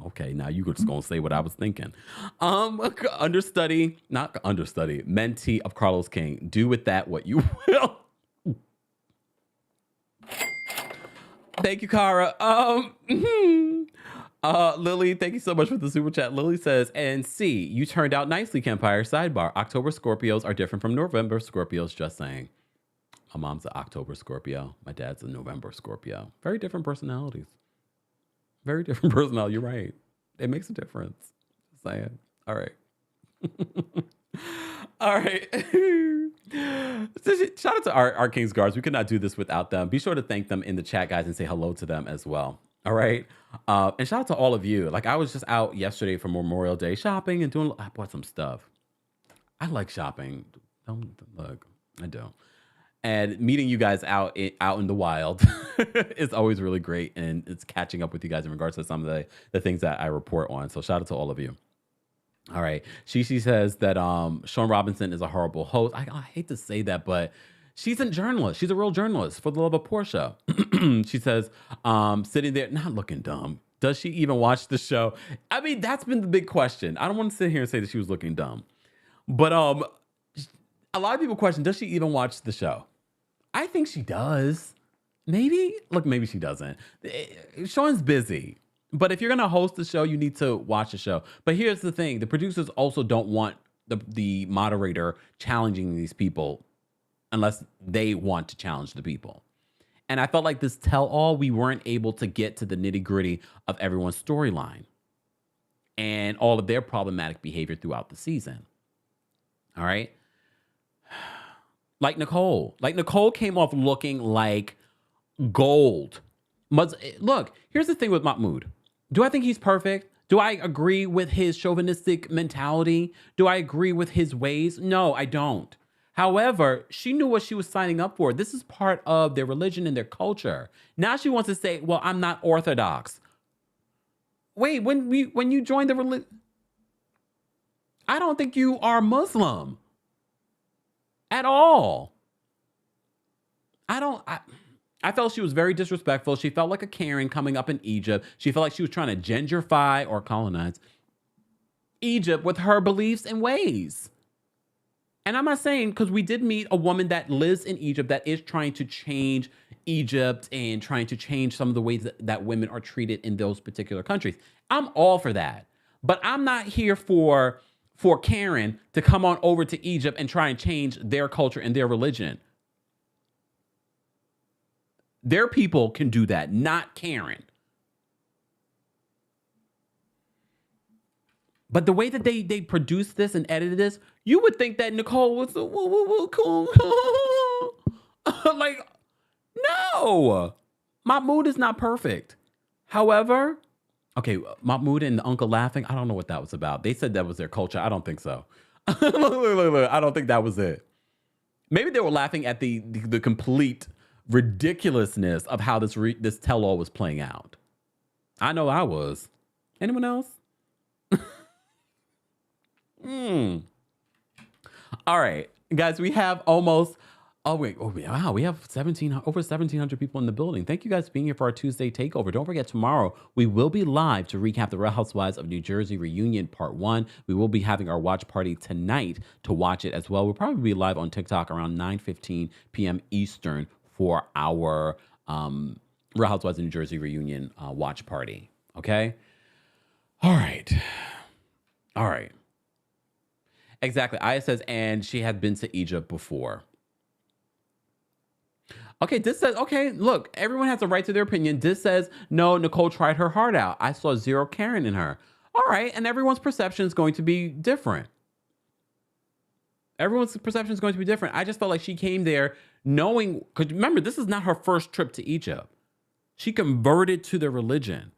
okay, now you just gonna say what I was thinking. Mentee of Carlos King. Do with that what you will. Thank you, Kara. Lily, thank you so much for the super chat. Lily says, and C, you turned out nicely, Kempire. Sidebar, October Scorpios are different from November Scorpios, just saying. My mom's an October Scorpio. My dad's a November Scorpio. Very different personalities. Very different personality. You're right. It makes a difference. Just saying. All right. All right. Shout out to our King's Guards. We could not do this without them. Be sure to thank them in the chat, guys, and say hello to them as well. All right. And shout out to all of you. Like, I was just out yesterday for Memorial Day shopping and I bought some stuff. I like shopping. Look, I do. And meeting you guys out in the wild is always really great. And it's catching up with you guys in regards to some of the things that I report on. So shout out to all of you. All right. She says that Sean Robinson is a horrible host. I hate to say that, but she's a journalist. She's a real journalist for the love of Portia. She says, sitting there, not looking dumb. Does she even watch the show? I mean, that's been the big question. I don't want to sit here and say that she was looking dumb. But a lot of people question, does she even watch the show? I think she does. Maybe. Look, maybe she doesn't. Sean's busy. But if you're going to host the show, you need to watch the show. But here's the thing. The producers also don't want the moderator challenging these people unless they want to challenge the people. And I felt like this tell all, we weren't able to get to the nitty gritty of everyone's storyline and all of their problematic behavior throughout the season. All right. Like Nicole came off looking like gold. Look, here's the thing with Mahmoud. Do I think he's perfect? Do I agree with his chauvinistic mentality? Do I agree with his ways? No, I don't. However, she knew what she was signing up for. This is part of their religion and their culture. Now she wants to say, well, I'm not Orthodox. Wait, when you joined the religion, I don't think you are Muslim at all. I felt she was very disrespectful. She felt like a Karen coming up in Egypt. She felt like she was trying to gentrify or colonize Egypt with her beliefs and ways. And I'm not saying, because we did meet a woman that lives in Egypt that is trying to change Egypt and trying to change some of the ways that women are treated in those particular countries. I'm all for that. But I'm not here for Karen to come on over to Egypt and try and change their culture and their religion. Their people can do that, not Karen. But the way that they produced this and edited this, you would think that Nicole was cool. Like, no. Mahmoud is not perfect. However, okay, Mahmoud and the uncle laughing, I don't know what that was about. They said that was their culture. I don't think so. Look, I don't think that was it. Maybe they were laughing at the complete ridiculousness of how this tell-all was playing out. I know I was. Anyone else? All right, guys, we have almost, wow, we have over 1,700 people in the building. Thank you guys for being here for our Tuesday takeover. Don't forget, tomorrow we will be live to recap the Real Housewives of New Jersey reunion part 1. We will be having our watch party tonight to watch it as well. We'll probably be live on TikTok around 9:15 p.m. Eastern for our Real Housewives of New Jersey reunion watch party. Okay? All right. Exactly. Aya says, and she had been to Egypt before. Okay, this says, okay, look, everyone has a right to their opinion. This says, no, Nicole tried her heart out. I saw zero Karen in her. All right, and everyone's perception is going to be different. Everyone's perception is going to be different. I just felt like she came there knowing, because remember, this is not her first trip to Egypt. She converted to the religion.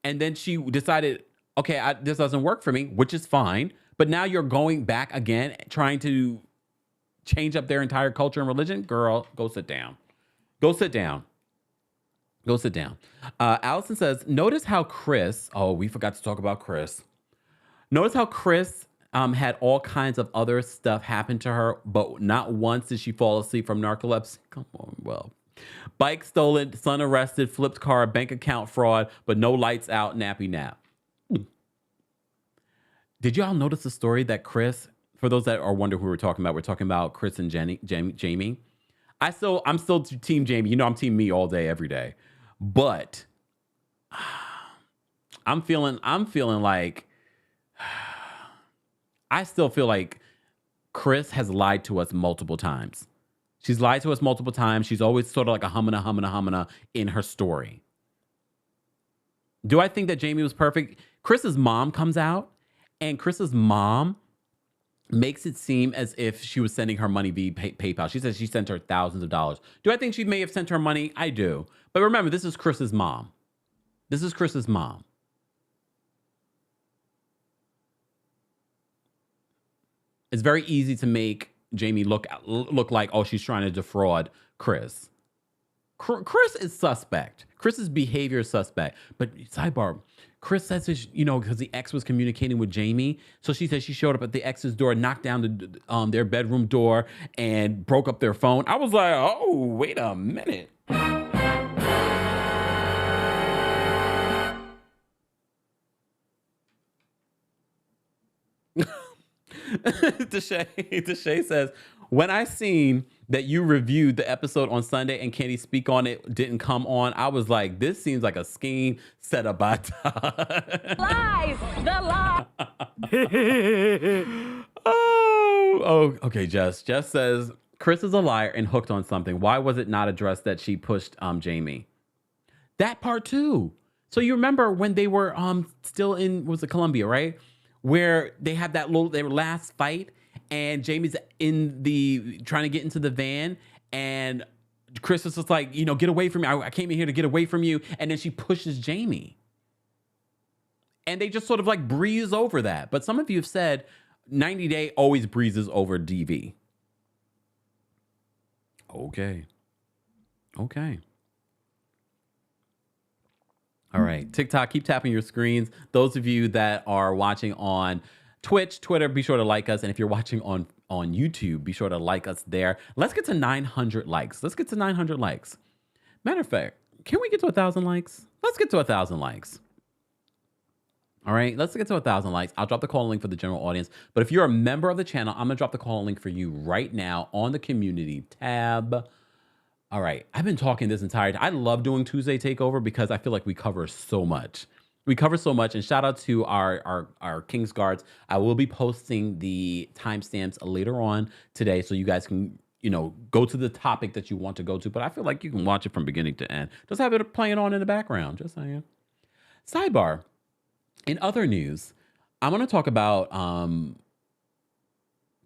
And then she decided, okay, this doesn't work for me, which is fine. But now you're going back again, trying to change up their entire culture and religion. Girl, go sit down. Go sit down. Allison says, notice how Chris, we forgot to talk about Chris. Notice how Chris had all kinds of other stuff happen to her, but not once did she fall asleep from narcolepsy. Come on, well. Bike stolen, son arrested, flipped car, bank account fraud, but no lights out, nappy nap. Did y'all notice the story that Chris, for those that are wondering who we're talking about Chris and Jamie. I'm still team Jamie. You know, I'm team me all day, every day. But I'm feeling like, I still feel like Chris has lied to us multiple times. She's lied to us multiple times. She's always sort of like a humana in her story. Do I think that Jamie was perfect? Chris's mom comes out, and Chris's mom makes it seem as if she was sending her money via PayPal. She says she sent her thousands of dollars. Do I think she may have sent her money? I do. But remember, this is Chris's mom. It's very easy to make Jamie look like, oh, she's trying to defraud Chris. Chris is suspect. Chris's behavior is suspect. But sidebar, Chris says, because the ex was communicating with Jamie. So she says she showed up at the ex's door, knocked down their bedroom door, and broke up their phone. I was like, oh, wait a minute. Deshay says, when I seen that you reviewed the episode on Sunday and Kandi Speak on it didn't come on, I was like, this seems like a scheme set up by Todd. Lies! The lie! Okay, Jess. Jess says, Chris is a liar and hooked on something. Why was it not addressed that she pushed Jamie? That part too. So you remember when they were still in, was it Columbia, right? Where they had their last fight and Jamie's trying to get into the van and Chris is just like, get away from me. I came in here to get away from you. And then she pushes Jamie. And they just sort of like breeze over that. But some of you have said 90 Day always breezes over DV. Okay. All right, TikTok, keep tapping your screens. Those of you that are watching on Twitch, Twitter, be sure to like us. And if you're watching on YouTube, be sure to like us there. Let's get to 900 likes. Matter of fact, can we get to 1,000 likes? Let's get to 1,000 likes. All right, let's get to 1,000 likes. I'll drop the call link for the general audience. But if you're a member of the channel, I'm going to drop the call link for you right now on the community tab. All right, I've been talking this entire time. I love doing Tuesday Takeover because I feel like we cover so much. And shout out to our King's Guards. I will be posting the timestamps later on today so you guys can, go to the topic that you want to go to. But I feel like you can watch it from beginning to end. Just have it playing on in the background, just saying. Sidebar. In other news, I'm going to talk about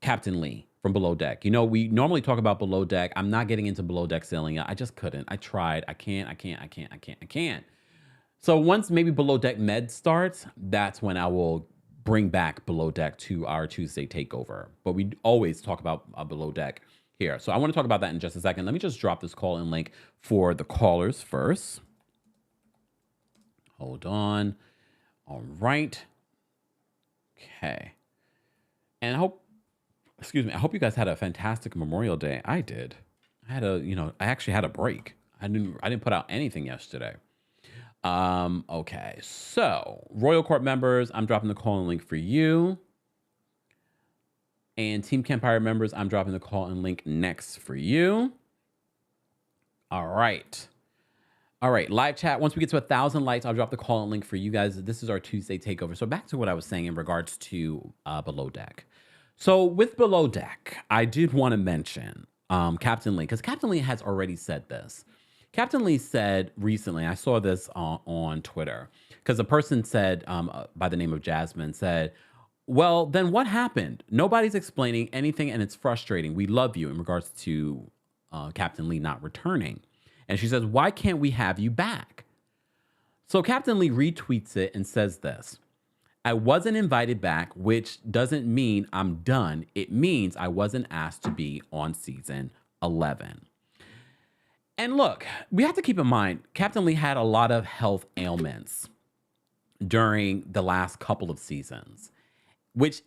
Captain Lee from Below Deck. We normally talk about Below Deck. I'm not getting into Below Deck sailing. I just couldn't. I tried. I can't. So once maybe Below Deck Med starts, that's when I will bring back Below Deck to our Tuesday Takeover. But we always talk about Below Deck here. So I want to talk about that in just a second. Let me just drop this call-in link for the callers first. Hold on. All right. Okay. And I hope you guys had a fantastic Memorial Day. I did. I actually had a break. I didn't put out anything yesterday. Okay. So, Royal Court members, I'm dropping the call-in link for you. And Team Kempire members, I'm dropping the call-in link next for you. All right. Live chat. Once we get to 1,000 likes, I'll drop the call-in link for you guys. This is our Tuesday Takeover. So back to what I was saying in regards to Below Deck. So with Below Deck, I did want to mention Captain Lee, because Captain Lee has already said this. Captain Lee said recently, I saw this on Twitter, because a person said, by the name of Jasmine, said, well, then what happened? Nobody's explaining anything, and it's frustrating. We love you, in regards to Captain Lee not returning. And she says, why can't we have you back? So Captain Lee retweets it and says this: I wasn't invited back, which doesn't mean I'm done. It means I wasn't asked to be on season 11. And look, we have to keep in mind, Captain Lee had a lot of health ailments during the last couple of seasons, which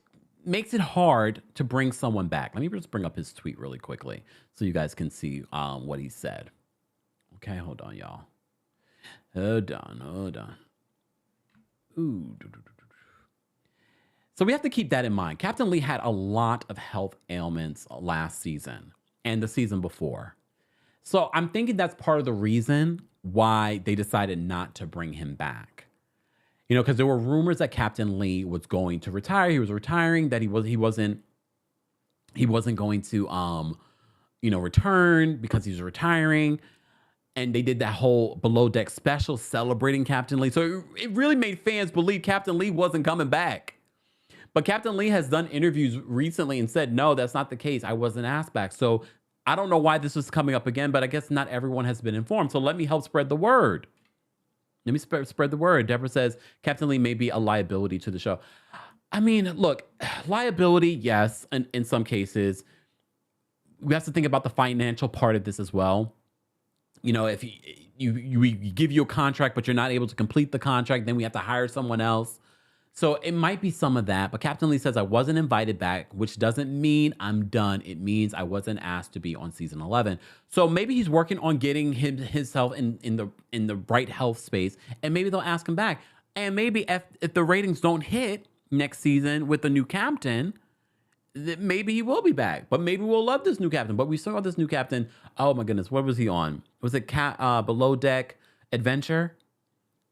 makes it hard to bring someone back. Let me just bring up his tweet really quickly so you guys can see what he said. Okay, hold on, y'all. Hold on. Ooh. So we have to keep that in mind. Captain Lee had a lot of health ailments last season and the season before. So I'm thinking that's part of the reason why they decided not to bring him back. You know, because there were rumors that Captain Lee was going to retire. He was retiring, that he wasn't going to return because he was retiring. And they did that whole Below Deck special celebrating Captain Lee. So it really made fans believe Captain Lee wasn't coming back. But Captain Lee has done interviews recently and said, no, that's not the case. I wasn't asked back. So I don't know why this is coming up again, but I guess not everyone has been informed. So let me help spread the word. Let me spread the word. Deborah says Captain Lee may be a liability to the show. I mean, look, liability, yes, in some cases. We have to think about the financial part of this as well. You know, if we give you a contract, but you're not able to complete the contract, then we have to hire someone else. So it might be some of that. But Captain Lee says, I wasn't invited back, which doesn't mean I'm done. It means I wasn't asked to be on season 11. So maybe he's working on getting himself in the right health space, and maybe they'll ask him back. And maybe if the ratings don't hit next season with the new captain, maybe he will be back, but maybe we'll love this new captain. But we saw this new captain. Oh my goodness, what was he on? Was it Below Deck Adventure?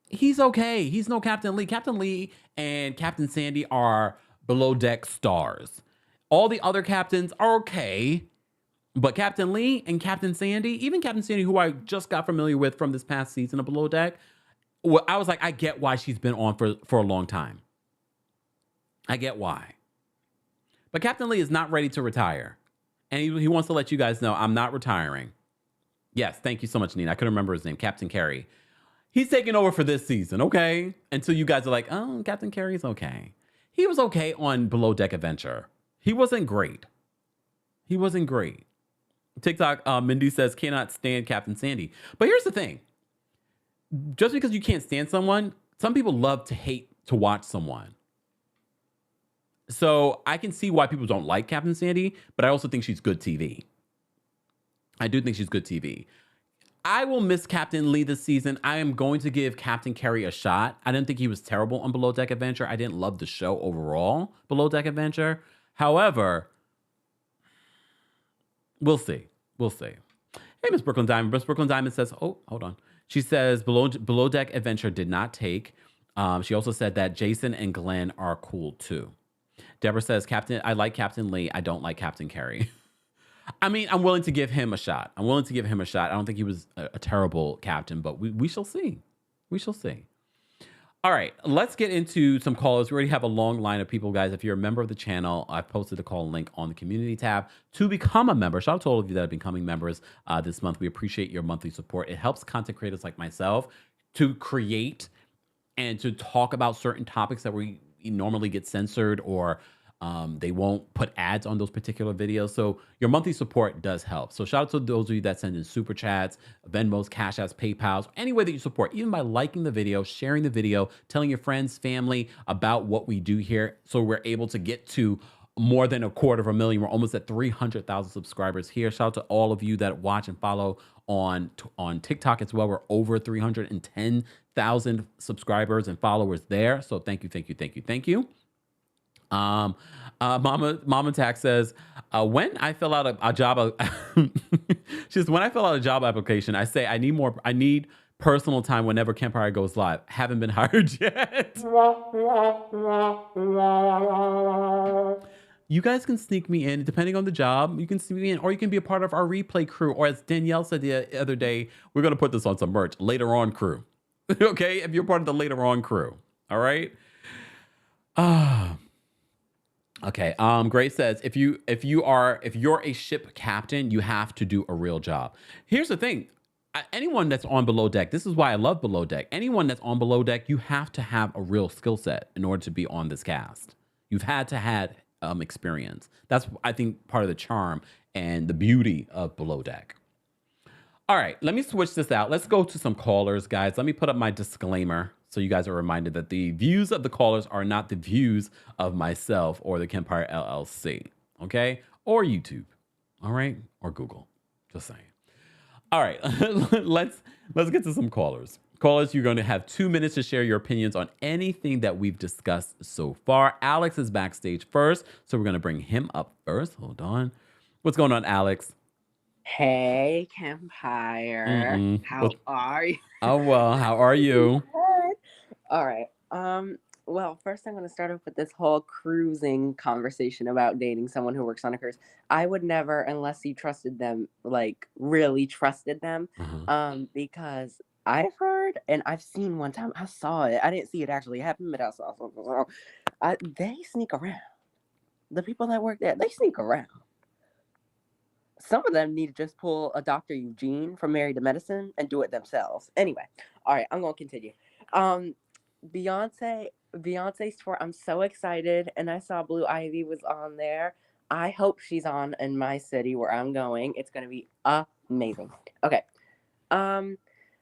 He's okay. He's no Captain Lee. Captain Lee and Captain Sandy are Below Deck stars. All the other captains are okay, but Captain Lee and Captain Sandy, even Captain Sandy, who I just got familiar with from this past season of Below Deck, well, I was like, I get why she's been on for a long time. I get why. But Captain Lee is not ready to retire. And he wants to let you guys know, I'm not retiring. Yes, thank you so much, Nina. I couldn't remember his name, Captain Carey. He's taking over for this season, okay? Until you guys are like, oh, Captain Carey's okay. He was okay on Below Deck Adventure. He wasn't great. He wasn't great. TikTok, Mindy says, cannot stand Captain Sandy. But here's the thing. Just because you can't stand someone, some people love to hate to watch someone. So I can see why people don't like Captain Sandy, but I also think she's good TV. I do think she's good TV. I will miss Captain Lee this season. I am going to give Captain Carey a shot. I didn't think he was terrible on Below Deck Adventure. I didn't love the show overall, Below Deck Adventure. However, we'll see. We'll see. Hey, Miss Brooklyn Diamond. Miss Brooklyn Diamond says, oh, hold on. She says Below Deck Adventure did not take. She also said that Jason and Glenn are cool too. Deborah says, I like Captain Lee. I don't like Captain Carey. I mean, I'm willing to give him a shot. I don't think he was a terrible captain, but we shall see. We shall see. All right, let's get into some callers. We already have a long line of people, guys. If you're a member of the channel, I've posted the call link on the community tab to become a member. Shout out to all of you that have becoming members this month. We appreciate your monthly support. It helps content creators like myself to create and to talk about certain topics that we normally get censored or they won't put ads on those particular videos. So your monthly support does help. So shout out to those of you that send in super chats, Venmos, Cash Apps, PayPals, any way that you support, even by liking the video, sharing the video, telling your friends, family about what we do here. So we're able to get to more than 250,000. We're almost at 300,000 subscribers here. Shout out to all of you that watch and follow on TikTok as well. We're over 310,000 subscribers and followers there. So thank you, thank you, thank you, thank you. Mama Tax says, when I fill out a job, she says, when I fill out a job application, I say I need personal time whenever Kempire goes live. Haven't been hired yet. You guys can sneak me in, depending on the job. You can sneak me in, or you can be a part of our replay crew. Or as Danielle said the other day, we're going to put this on some merch, later on crew. Okay, if you're part of the later on crew. All right. Okay. Grace says, if you're a ship captain, you have to do a real job. Here's the thing. Anyone that's on Below Deck, this is why I love Below Deck. Anyone that's on Below Deck, you have to have a real skill set in order to be on this cast. You've had to have experience. That's, I think, part of the charm and the beauty of Below Deck. All right, let me switch this out. Let's go to some callers, guys. Let me put up my disclaimer so you guys are reminded that the views of the callers are not the views of myself or the Kempire LLC, okay? Or YouTube, all right? Or Google, just saying. All right, let's get to some callers. Callers, you're going to have 2 minutes to share your opinions on anything that we've discussed so far. Alex is backstage first, so we're going to bring him up first. Hold on. What's going on, Alex? Hey, Kempire. How are you? Oh, well, how are you? All right. Well, first I'm going to start off with this whole cruising conversation about dating someone who works on a cruise. I would never, unless you trusted them, like really trusted them, because I've heard and I've seen one time, I saw it. I didn't see it actually happen, but I saw something. They sneak around. The people that work there, they sneak around. Some of them need to just pull a Dr. Eugene from Married to Medicine and do it themselves. Anyway, all right, I'm going to continue. Beyonce's tour, I'm so excited, and I saw Blue Ivy was on there. I hope she's on in my city where I'm going. It's going to be amazing. Okay.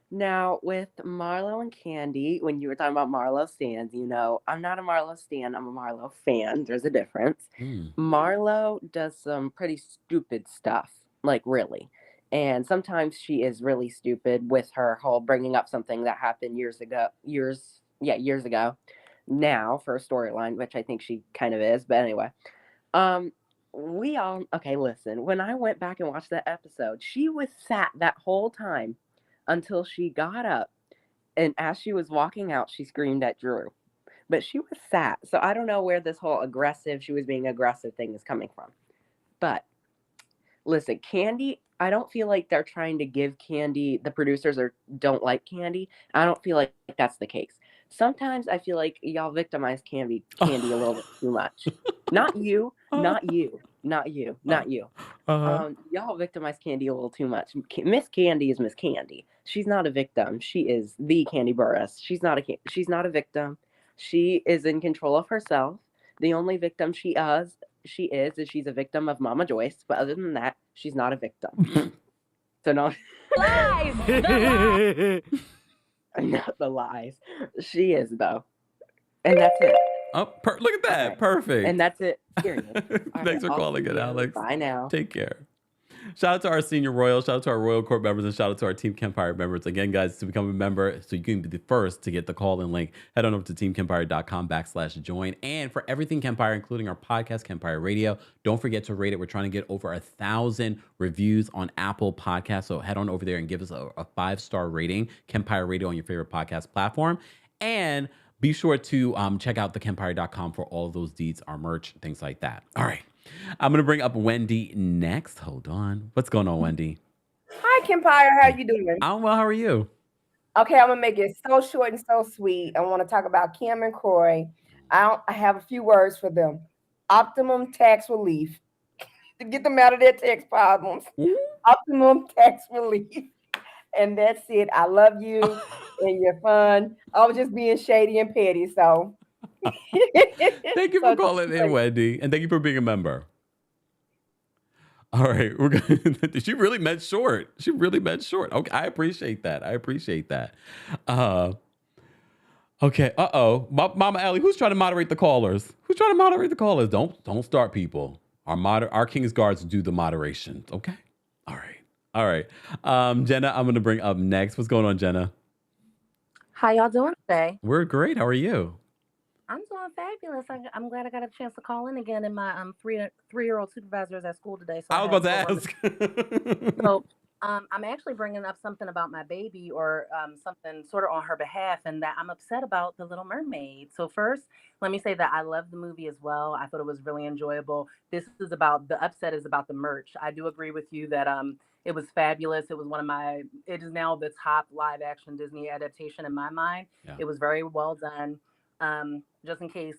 Now with Marlo and Kandi, when you were talking about Marlo stans, you know, I'm not a Marlo stan, I'm a Marlo fan. There's a difference. Marlo does some pretty stupid stuff, like really. And sometimes she is really stupid with her whole bringing up something that happened years ago. Now for a storyline, which I think she kind of is. But anyway, okay, listen. When I went back and watched that episode, she was sat that whole time until she got up. And as she was walking out, she screamed at Drew. But she was sat. So I don't know where this whole she was being aggressive thing is coming from. But listen, Kandi, I don't feel like they're trying to give Kandi, the producers or don't like Kandi. I don't feel like that's the case. Sometimes I feel like y'all victimize Kandi a little bit too much. Not you, not you, not you, not you. Uh-huh. Y'all victimize Kandi a little too much. Miss Kandi is Miss Kandi. She's not a victim. She is the Kandi Burruss. She's not a victim. She is in control of herself. The only victim she's a victim of Mama Joyce, but other than that, she's not a victim. So no Lies! The lies! not the lies. She is though. And that's it. Oh, look at that. Okay. Perfect. And that's it. Period. All Thanks right, for I'll calling see it, you. Alex. Bye now. Take care. Shout out to our senior royal, shout out to our royal court members, and shout out to our Team Kempire members. Again, guys, to become a member, so you can be the first to get the call-in link, head on over to teamkempire.com/join. And for everything Kempire, including our podcast, Kempire Radio, don't forget to rate it. We're trying to get over 1,000 reviews on Apple Podcasts. So head on over there and give us a 5-star rating, Kempire Radio on your favorite podcast platform. And be sure to check out thekempire.com for all of those deeds, our merch, things like that. All right. I'm going to bring up Wendy next. Hold on. What's going on, Wendy? Hi, Kempire. How you doing? I'm well. How are you? Okay, I'm gonna make it so short and so sweet. I want to talk about Kim and Croy. I have a few words for them. Optimum tax relief to get them out of their tax problems. Ooh. Optimum tax relief. And that's it. I love you and you're fun. I was just being shady and petty, so. Thank you for calling in, Wendy, and thank you for being a member. All right, we're gonna. She really meant short. She really meant short. Okay, I appreciate that. Okay. Mama Ellie, who's trying to moderate the callers? Don't start, people. Our King's Guards do the moderations. Okay. All right. Jenna, I'm gonna bring up next. What's going on, Jenna? How y'all doing today? We're great. How are you? I'm doing fabulous. I'm glad I got a chance to call in again. And my three-year-old supervisor is at school today. So I was about to ask. So I'm actually bringing up something about my baby or something sort of on her behalf, and that I'm upset about The Little Mermaid. So first, let me say that I love the movie as well. I thought it was really enjoyable. The upset is about the merch. I do agree with you that it was fabulous. It was it is now the top live action Disney adaptation in my mind. Yeah. It was very well done. Just in case,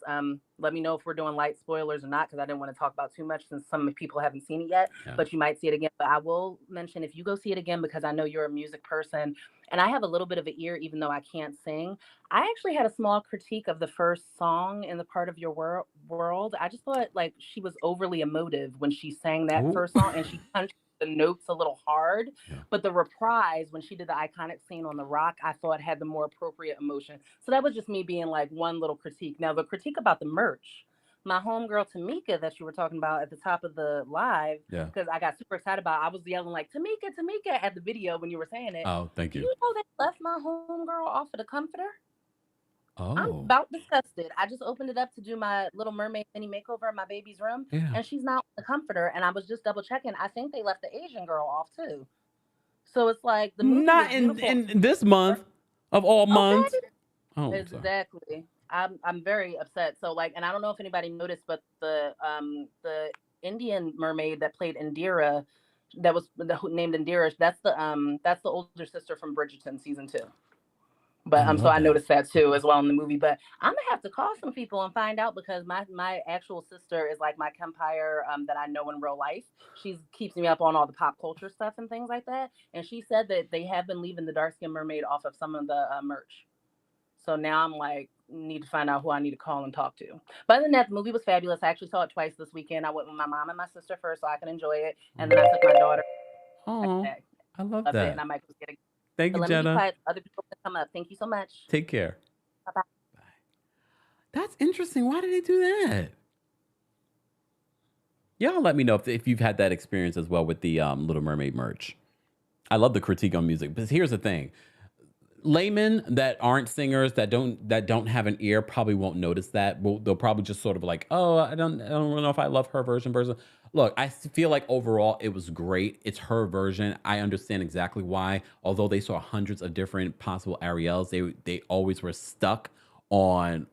let me know if we're doing light spoilers or not, because I didn't want to talk about too much since some people haven't seen it yet, but you might see it again. But I will mention, if you go see it again, because I know you're a music person and I have a little bit of an ear, even though I can't sing. I actually had a small critique of the first song in the Part of Your World. I just thought like she was overly emotive when she sang that first song, and she punched the notes a little hard, but the reprise when she did the iconic scene on the rock, I thought had the more appropriate emotion. So that was just me being like one little critique. Now the critique about the merch, my homegirl Tamika that you were talking about at the top of the live, because I got super excited about it, I was yelling like Tamika at the video when you were saying it. Oh, thank you. You know they left my homegirl off of the comforter? Oh. I'm about disgusted. I just opened it up to do my Little Mermaid mini makeover in my baby's room, and she's not the comforter. And I was just double checking. I think they left the Asian girl off too. So it's like the movie not in this month of all months. Oh, exactly. I'm very upset. So like, and I don't know if anybody noticed, but the Indian mermaid that played Indira, that was named Indira. That's the older sister from Bridgerton season 2. But so I noticed that too as well in the movie. But I'm gonna have to call some people and find out, because my actual sister is like my kempire that I know in real life. She keeps me up on all the pop culture stuff and things like that. And she said that they have been leaving the dark skinned mermaid off of some of the merch. So now I'm like, need to find out who I need to call and talk to. But other than that, the movie was fabulous. I actually saw it twice this weekend. I went with my mom and my sister first so I could enjoy it, and then I took my daughter. Oh, I love that. And I might go get it. Thank you, Jenna. Let me be quiet. Other people can come up. Thank you so much. Take care. Bye-bye. Bye. That's interesting. Why did they do that? Y'all let me know if you've had that experience as well with the Little Mermaid merch. I love the critique on music, but here's the thing. laymen that aren't singers that don't have an ear probably won't notice that. They'll probably just sort of like, oh, I don't really know if I love her version. Look, feel like overall it was great. It's her version. I understand exactly why. Although they saw hundreds of different possible Ariels, they always were stuck on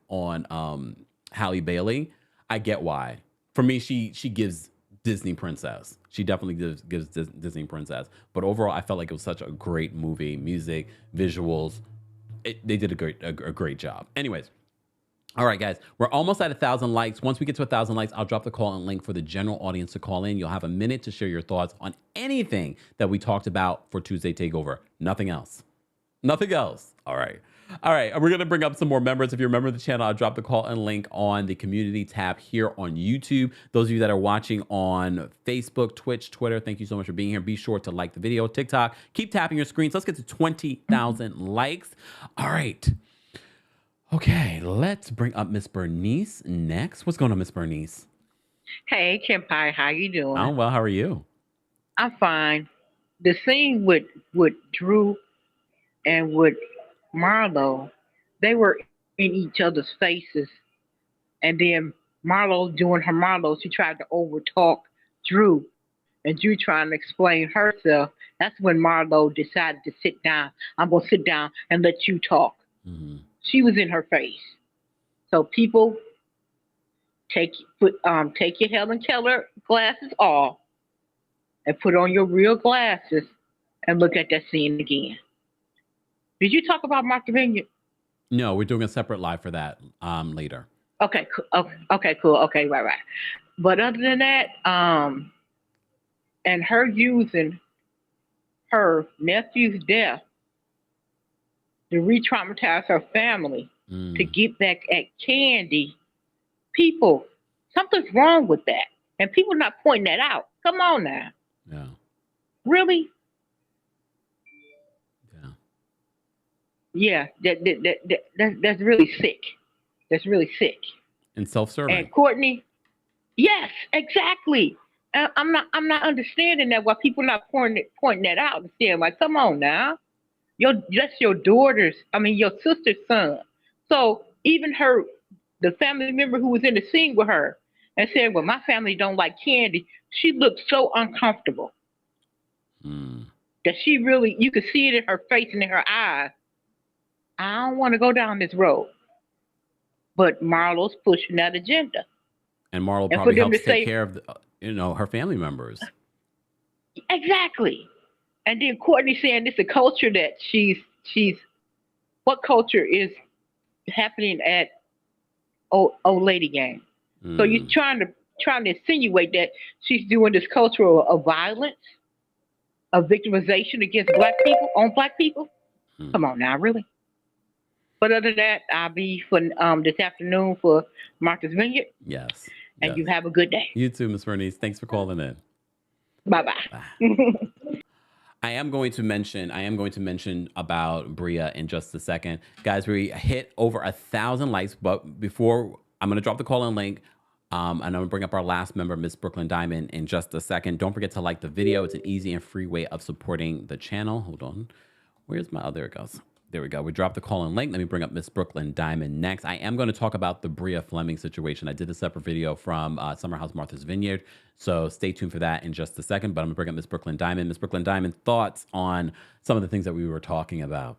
Halle Bailey. I get why. For me, she gives Disney princess. She definitely gives Disney princess. But overall, I felt like it was such a great movie, music, visuals. They did a great job. Anyways, all right, guys, we're almost at 1,000 likes. Once we get to 1,000 likes, I'll drop the call and link for the general audience to call in. You'll have a minute to share your thoughts on anything that we talked about for Tuesday Takeover. Nothing else. Nothing else. All right. All right. We're going to bring up some more members. If you're a member of the channel, I'll drop the call and link on the community tab here on YouTube. Those of you that are watching on Facebook, Twitch, Twitter, thank you so much for being here. Be sure to like the video. TikTok, keep tapping your screens. Let's get to 20,000 likes. All right. Okay. Let's bring up Miss Bernice next. What's going on, Miss Bernice? Hey, Kempire, how you doing? I'm well. How are you? I'm fine. The scene with Drew and with Marlo, they were in each other's faces, and then Marlo doing her Marlo, she tried to overtalk Drew, and Drew trying to explain herself. That's when Marlo decided to sit down. I'm gonna sit down and let you talk. Mm-hmm. She was in her face. So people, take your Helen Keller glasses off and put on your real glasses and look at that scene again. Did you talk about Martha Vineyard? No, we're doing a separate live for that later. Okay, cool. Okay, cool. Okay, right. But other than that, and her using her nephew's death to re-traumatize her family to get back at Kandi, people, something's wrong with that. And people not pointing that out. Come on now. Yeah. Really? Yeah. Yeah, that's really sick. That's really sick. And self-serving. And Courtney, yes, exactly. I'm not understanding that, why people not pointing that out and saying, like, come on now, that's your your sister's son. So even the family member who was in the scene with her and said, well, my family don't like Kandi, she looked so uncomfortable that she really, you could see it in her face and in her eyes. I don't want to go down this road. But Marlo's pushing that agenda. And Marlo probably helps take care of her family members. Exactly. And then Courtney saying it's a culture that she's what culture is happening at old lady game. So you're trying to insinuate that she's doing this culture of violence, of victimization against black people, on black people? Come on now, really? But other than that, I'll be for this afternoon for Martha's Vineyard. Yes. And you have a good day. You too, Miss Bernice. Thanks for calling in. Bye-bye. I am going to mention about Bria in just a second. Guys, we hit over 1,000 likes, but before I'm going to drop the call and link, and I'm going to bring up our last member, Miss Brooklyn Diamond, in just a second. Don't forget to like the video. It's an easy and free way of supporting the channel. Hold on. Where's my, there it goes. There we go. We dropped the call and link. Let me bring up Miss Brooklyn Diamond next. I am going to talk about the Bria Fleming situation. I did a separate video from Summer House Martha's Vineyard, so stay tuned for that in just a second. But I'm going to bring up Miss Brooklyn Diamond. Miss Brooklyn Diamond, thoughts on some of the things that we were talking about?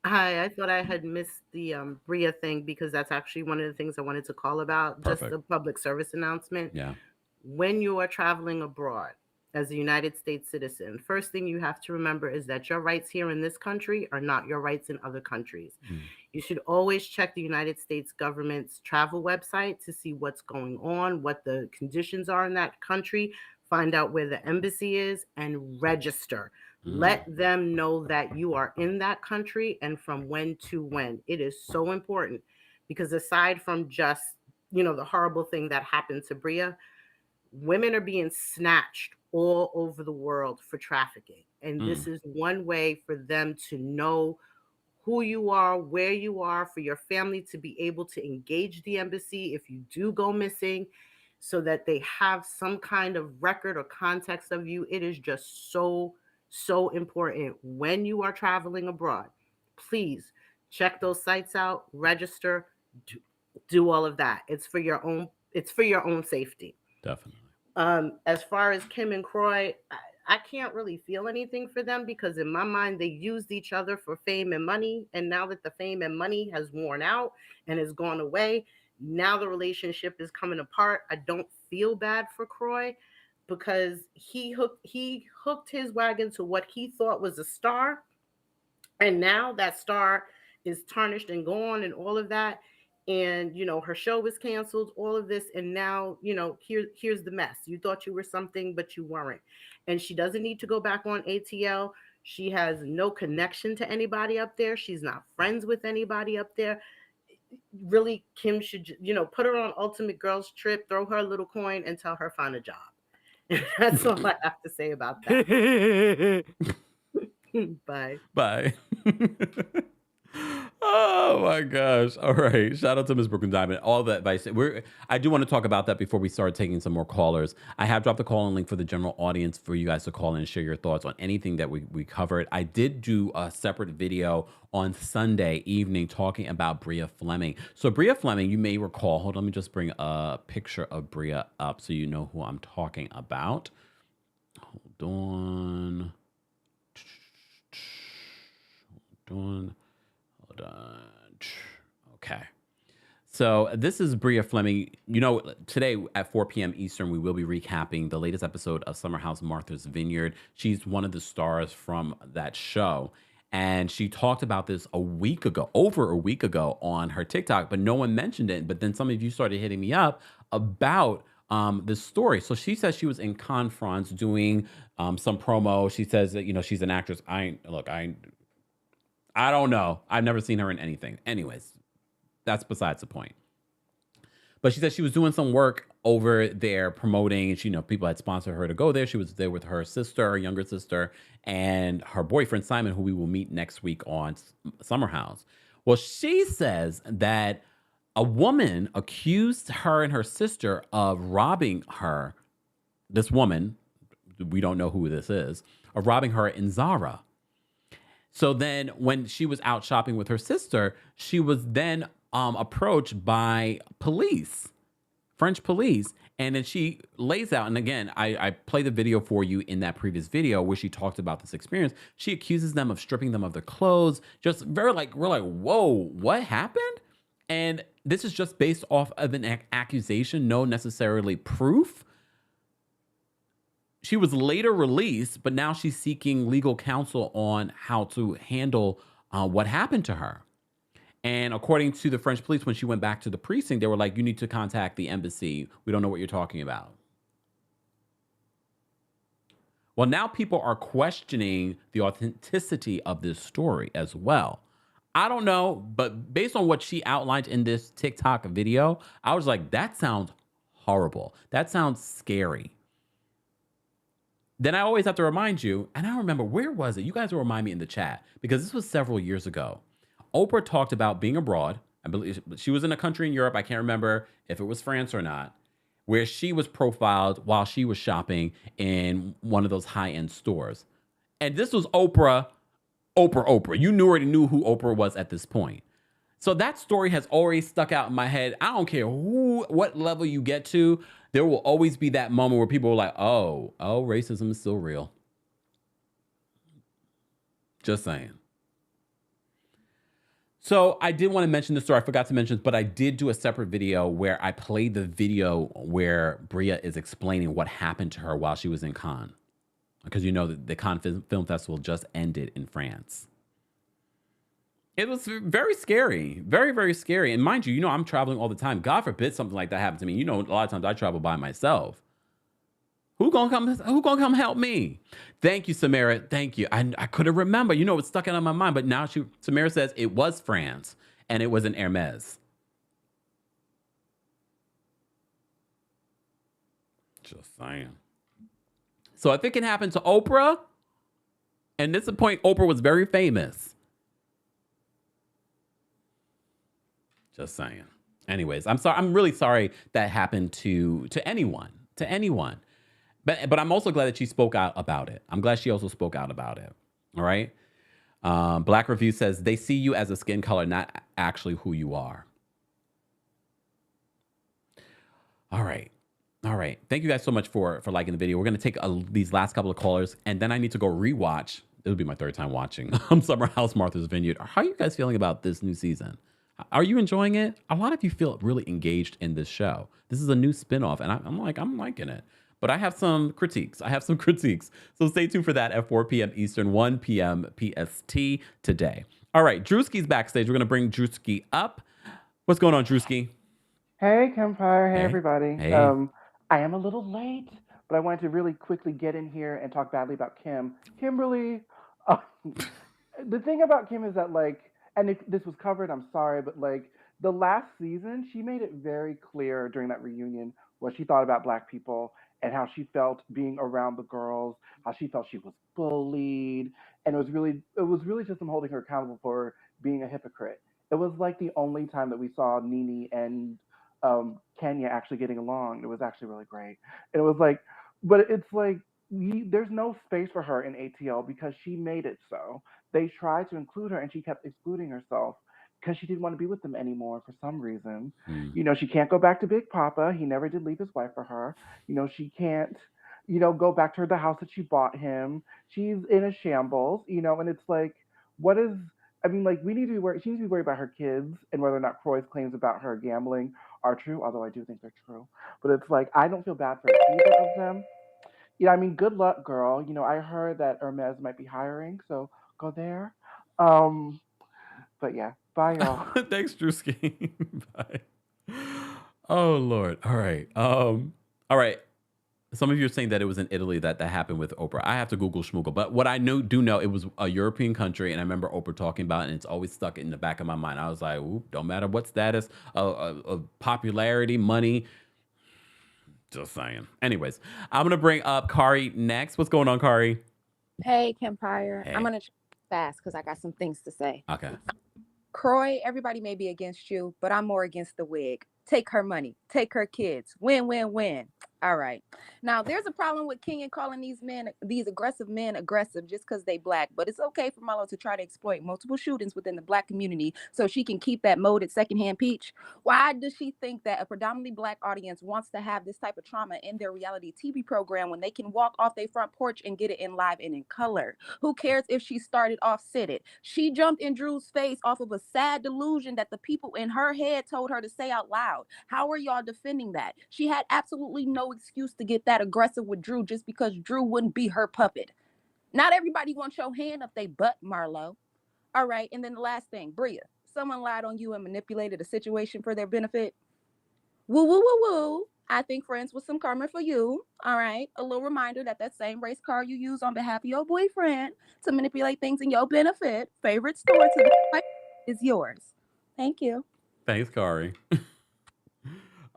Hi, I thought I had missed the Bria thing because that's actually one of the things I wanted to call about. Perfect. Just a public service announcement. Yeah. When you are traveling abroad as a United States citizen, first thing you have to remember is that your rights here in this country are not your rights in other countries. You should always check the United States government's travel website to see what's going on, what the conditions are in that country, find out where the embassy is, and register. Let them know that you are in that country and from when to when. It is so important because aside from just, the horrible thing that happened to Bria, women are being snatched all over the world for trafficking. And this is one way for them to know who you are, where you are, for your family to be able to engage the embassy if you do go missing, so that they have some kind of record or context of you. It is just so important when you are traveling abroad. please check those sites out, register, do all of that. It's for your own. It's for your own safety. Definitely. As far as Kim and Kroy, I can't really feel anything for them because in my mind they used each other for fame and money, and now that the fame and money has worn out and has gone away, now the relationship is coming apart. I don't feel bad for Kroy because he hooked his wagon to what he thought was a star, and now that star is tarnished and gone and all of that. And her show was canceled, all of this, and now here's the mess. You thought you were something, but you weren't. And she doesn't need to go back on ATL. She has no connection to anybody up there. She's not friends with anybody up there. Really, Kim should put her on Ultimate Girls Trip, throw her a little coin, and tell her find a job. That's all I have to say about that. Bye. Bye. Oh my gosh. All right. Shout out to Ms. Brooklyn Diamond. All that advice. I do want to talk about that before we start taking some more callers. I have dropped the call-in link for the general audience for you guys to call in and share your thoughts on anything that we covered. I did do a separate video on Sunday evening talking about Bria Fleming. So Bria Fleming, you may recall, hold on, let me just bring a picture of Bria up so you know who I'm talking about. Hold on. Okay. So this is Bria Fleming. Today at 4 p.m. Eastern, we will be recapping the latest episode of Summer House Martha's Vineyard. She's one of the stars from that show. And she talked about this over a week ago on her TikTok, but no one mentioned it. But then some of you started hitting me up about this story. So she says she was in Cannes, France doing some promo. She says that, she's an actress. I don't know. I've never seen her in anything. Anyways, that's besides the point. But she said she was doing some work over there promoting, and people had sponsored her to go there. She was there with her sister, her younger sister, and her boyfriend, Simon, who we will meet next week on Summer House. Well, she says that a woman accused her and her sister of robbing her, this woman, we don't know who this is, of robbing her in Zara. So then when she was out shopping with her sister, she was then approached by police, French police. And then she lays out, and again, I play the video for you in that previous video where she talked about this experience. She accuses them of stripping them of their clothes. Just we're like, whoa, what happened? And this is just based off of an accusation, no necessarily proof. She was later released, but now she's seeking legal counsel on how to handle what happened to her. And according to the French police, when she went back to the precinct, they were like, you need to contact the embassy. We don't know what you're talking about. Well, now people are questioning the authenticity of this story as well. I don't know, but based on what she outlined in this TikTok video, I was like, that sounds horrible. That sounds scary. Then I always have to remind you, and I remember, where was it? You guys will remind me in the chat, because this was several years ago. Oprah talked about being abroad. I believe she was in a country in Europe. I can't remember if it was France or not, where she was profiled while she was shopping in one of those high-end stores. And this was Oprah. You already knew who Oprah was at this point. So that story has already stuck out in my head. I don't care what level you get to. There will always be that moment where people are like, oh, racism is still real. Just saying. So I did want to mention this story. I forgot to mention, but I did do a separate video where I played the video where Bria is explaining what happened to her while she was in Cannes. Because the Cannes Film Festival just ended in France. It was very scary, very, very scary. And mind you, I'm traveling all the time. God forbid something like that happened to me. A lot of times I travel by myself. Who gonna come help me? Thank you, Samara. Thank you. I couldn't remember. It stuck out in my mind. But now Samara says it was France and it was in Hermes. Just saying. So if it can happen to Oprah, and this is the point, Oprah was very famous. Just saying. Anyways, I'm sorry. I'm really sorry that happened to anyone. But I'm also glad that she spoke out about it. I'm glad she also spoke out about it. All right. Black Review says they see you as a skin color, not actually who you are. All right. All right. Thank you guys so much for liking the video. We're going to take these last couple of callers, and then I need to go rewatch. It'll be my third time watching Summer House, Martha's Vineyard. How are you guys feeling about this new season? Are you enjoying it? A lot of you feel really engaged in this show. This is a new spinoff, and I'm liking it. But I have some critiques. So stay tuned for that at 4 p.m. Eastern, 1 p.m. PST today. All right, Drewski's backstage. We're going to bring Drewski up. What's going on, Drewski? Hey, Kempire. Hey, Hey. everybody. Hey. I am a little late, but I wanted to really quickly get in here and talk badly about Kimberly. The thing about Kim is that, like, and if this was covered, I'm sorry, but, like, the last season, she made it very clear during that reunion what she thought about Black people and how she felt being around the girls, how she felt she was bullied, and it was really just them holding her accountable for being a hypocrite. It was like the only time that we saw Nene and Kenya actually getting along. It was actually really great. And it was like, but it's like there's no space for her in ATL because she made it so. They tried to include her and she kept excluding herself because she didn't want to be with them anymore for some reason. You know, she can't go back to Big Papa. He never did leave his wife for her. You know, she can't, go back to the house that she bought him. She's in a shambles, and it's like, what is, I mean, like, she needs to be worried about her kids and whether or not Croy's claims about her gambling are true, although I do think they're true. But it's like, I don't feel bad for either of them. I mean, good luck, girl. I heard that Hermes might be hiring, so go there. But yeah, bye, y'all. Thanks, Drewski. Bye. Oh, Lord. All right. All right. Some of you are saying that it was in Italy that happened with Oprah. I have to Google schmoogle. But what I do know, it was a European country, and I remember Oprah talking about it, and it's always stuck in the back of my mind. I was like, ooh, don't matter what status, popularity, money. Just saying. Anyways, I'm going to bring up Kari next. What's going on, Kari? Hey, Kempire. Hey. I'm going to fast because I got some things to say. Okay. Croy, everybody may be against you, but I'm more against the wig. Take her money. Take her kids. Win, win, win. All right. Now, there's a problem with King and calling these aggressive men aggressive just because they Black. But it's okay for Marlo to try to exploit multiple shootings within the Black community so she can keep that molded secondhand peach. Why does she think that a predominantly Black audience wants to have this type of trauma in their reality TV program when they can walk off their front porch and get it in live and in color? Who cares if she started off seated? She jumped in Drew's face off of a sad delusion that the people in her head told her to say out loud. How are y'all defending that? She had absolutely no excuse to get that aggressive with Drew just because Drew wouldn't be her puppet. Not everybody wants your hand up they butt, Marlo. All right, and then the last thing, Bria, someone lied on you and manipulated a situation for their benefit. Woo, woo, woo, woo. I think friends with some karma for you. All right, a little reminder that same race car you use on behalf of your boyfriend to manipulate things in your benefit, favorite store to the is yours. Thank you. Thanks, Kari.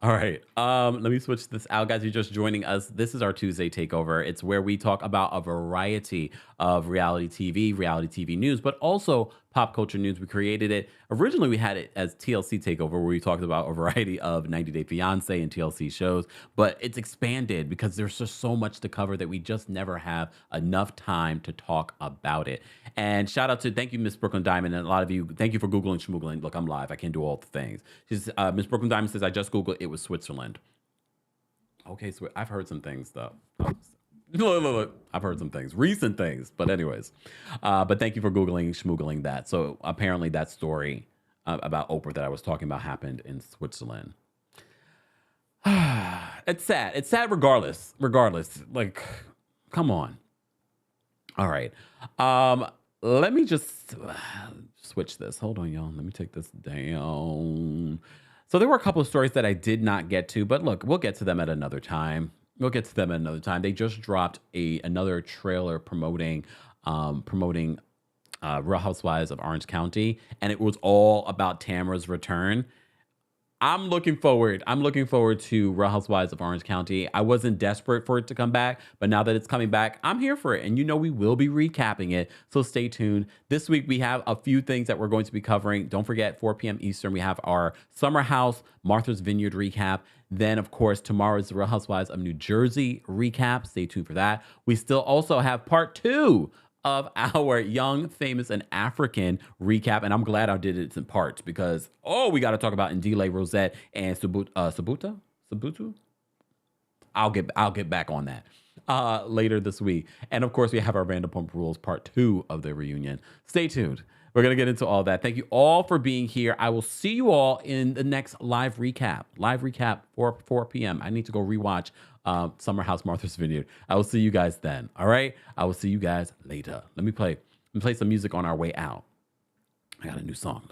All right. Let me switch this out, guys. You're just joining us. This is our Tuesday takeover. It's where we talk about a variety of reality TV news, but also pop culture news. We created it. Originally, we had it as TLC takeover, where we talked about a variety of 90 Day Fiancé and TLC shows, but it's expanded because there's just so much to cover that we just never have enough time to talk about it. And shout out to, thank you, Miss Brooklyn Diamond, and a lot of you, thank you for Googling schmoogling. Look, I'm live. I can't do all the things. She's Miss Brooklyn Diamond says, I just Googled, it was Switzerland. Okay, so I've heard some things, though. Look, I've heard some things, recent things, but anyways. But thank you for Googling, schmoogling that. So apparently that story about Oprah that I was talking about happened in Switzerland. It's sad. It's sad regardless. Like, come on. All right. Let me just switch this. Hold on, y'all. Let me take this down. So there were a couple of stories that I did not get to, but look, we'll get to them at another time. They just dropped another trailer promoting Real Housewives of Orange County, and it was all about Tamara's return. I'm looking forward to Real Housewives of Orange County. I wasn't desperate for it to come back, but now that it's coming back, I'm here for it. And we will be recapping it, so stay tuned. This week, we have a few things that we're going to be covering. Don't forget, 4 p.m. Eastern, we have our Summer House, Martha's Vineyard recap. Then, of course, tomorrow's the Real Housewives of New Jersey recap. Stay tuned for that. We still also have part 2 of our young, famous, and African recap. And I'm glad I did it in parts because, we got to talk about Ndile Rosette and Subutu. I'll get back on that later this week. And of course, we have our Vanderpump Rules Part 2 of the reunion. Stay tuned. We're going to get into all that. Thank you all for being here. I will see you all in the next live recap. Live recap 4 p.m. I need to go rewatch Summer House Martha's Vineyard. I will see you guys then. All right? I will see you guys later. Let me play some music on our way out. I got a new song.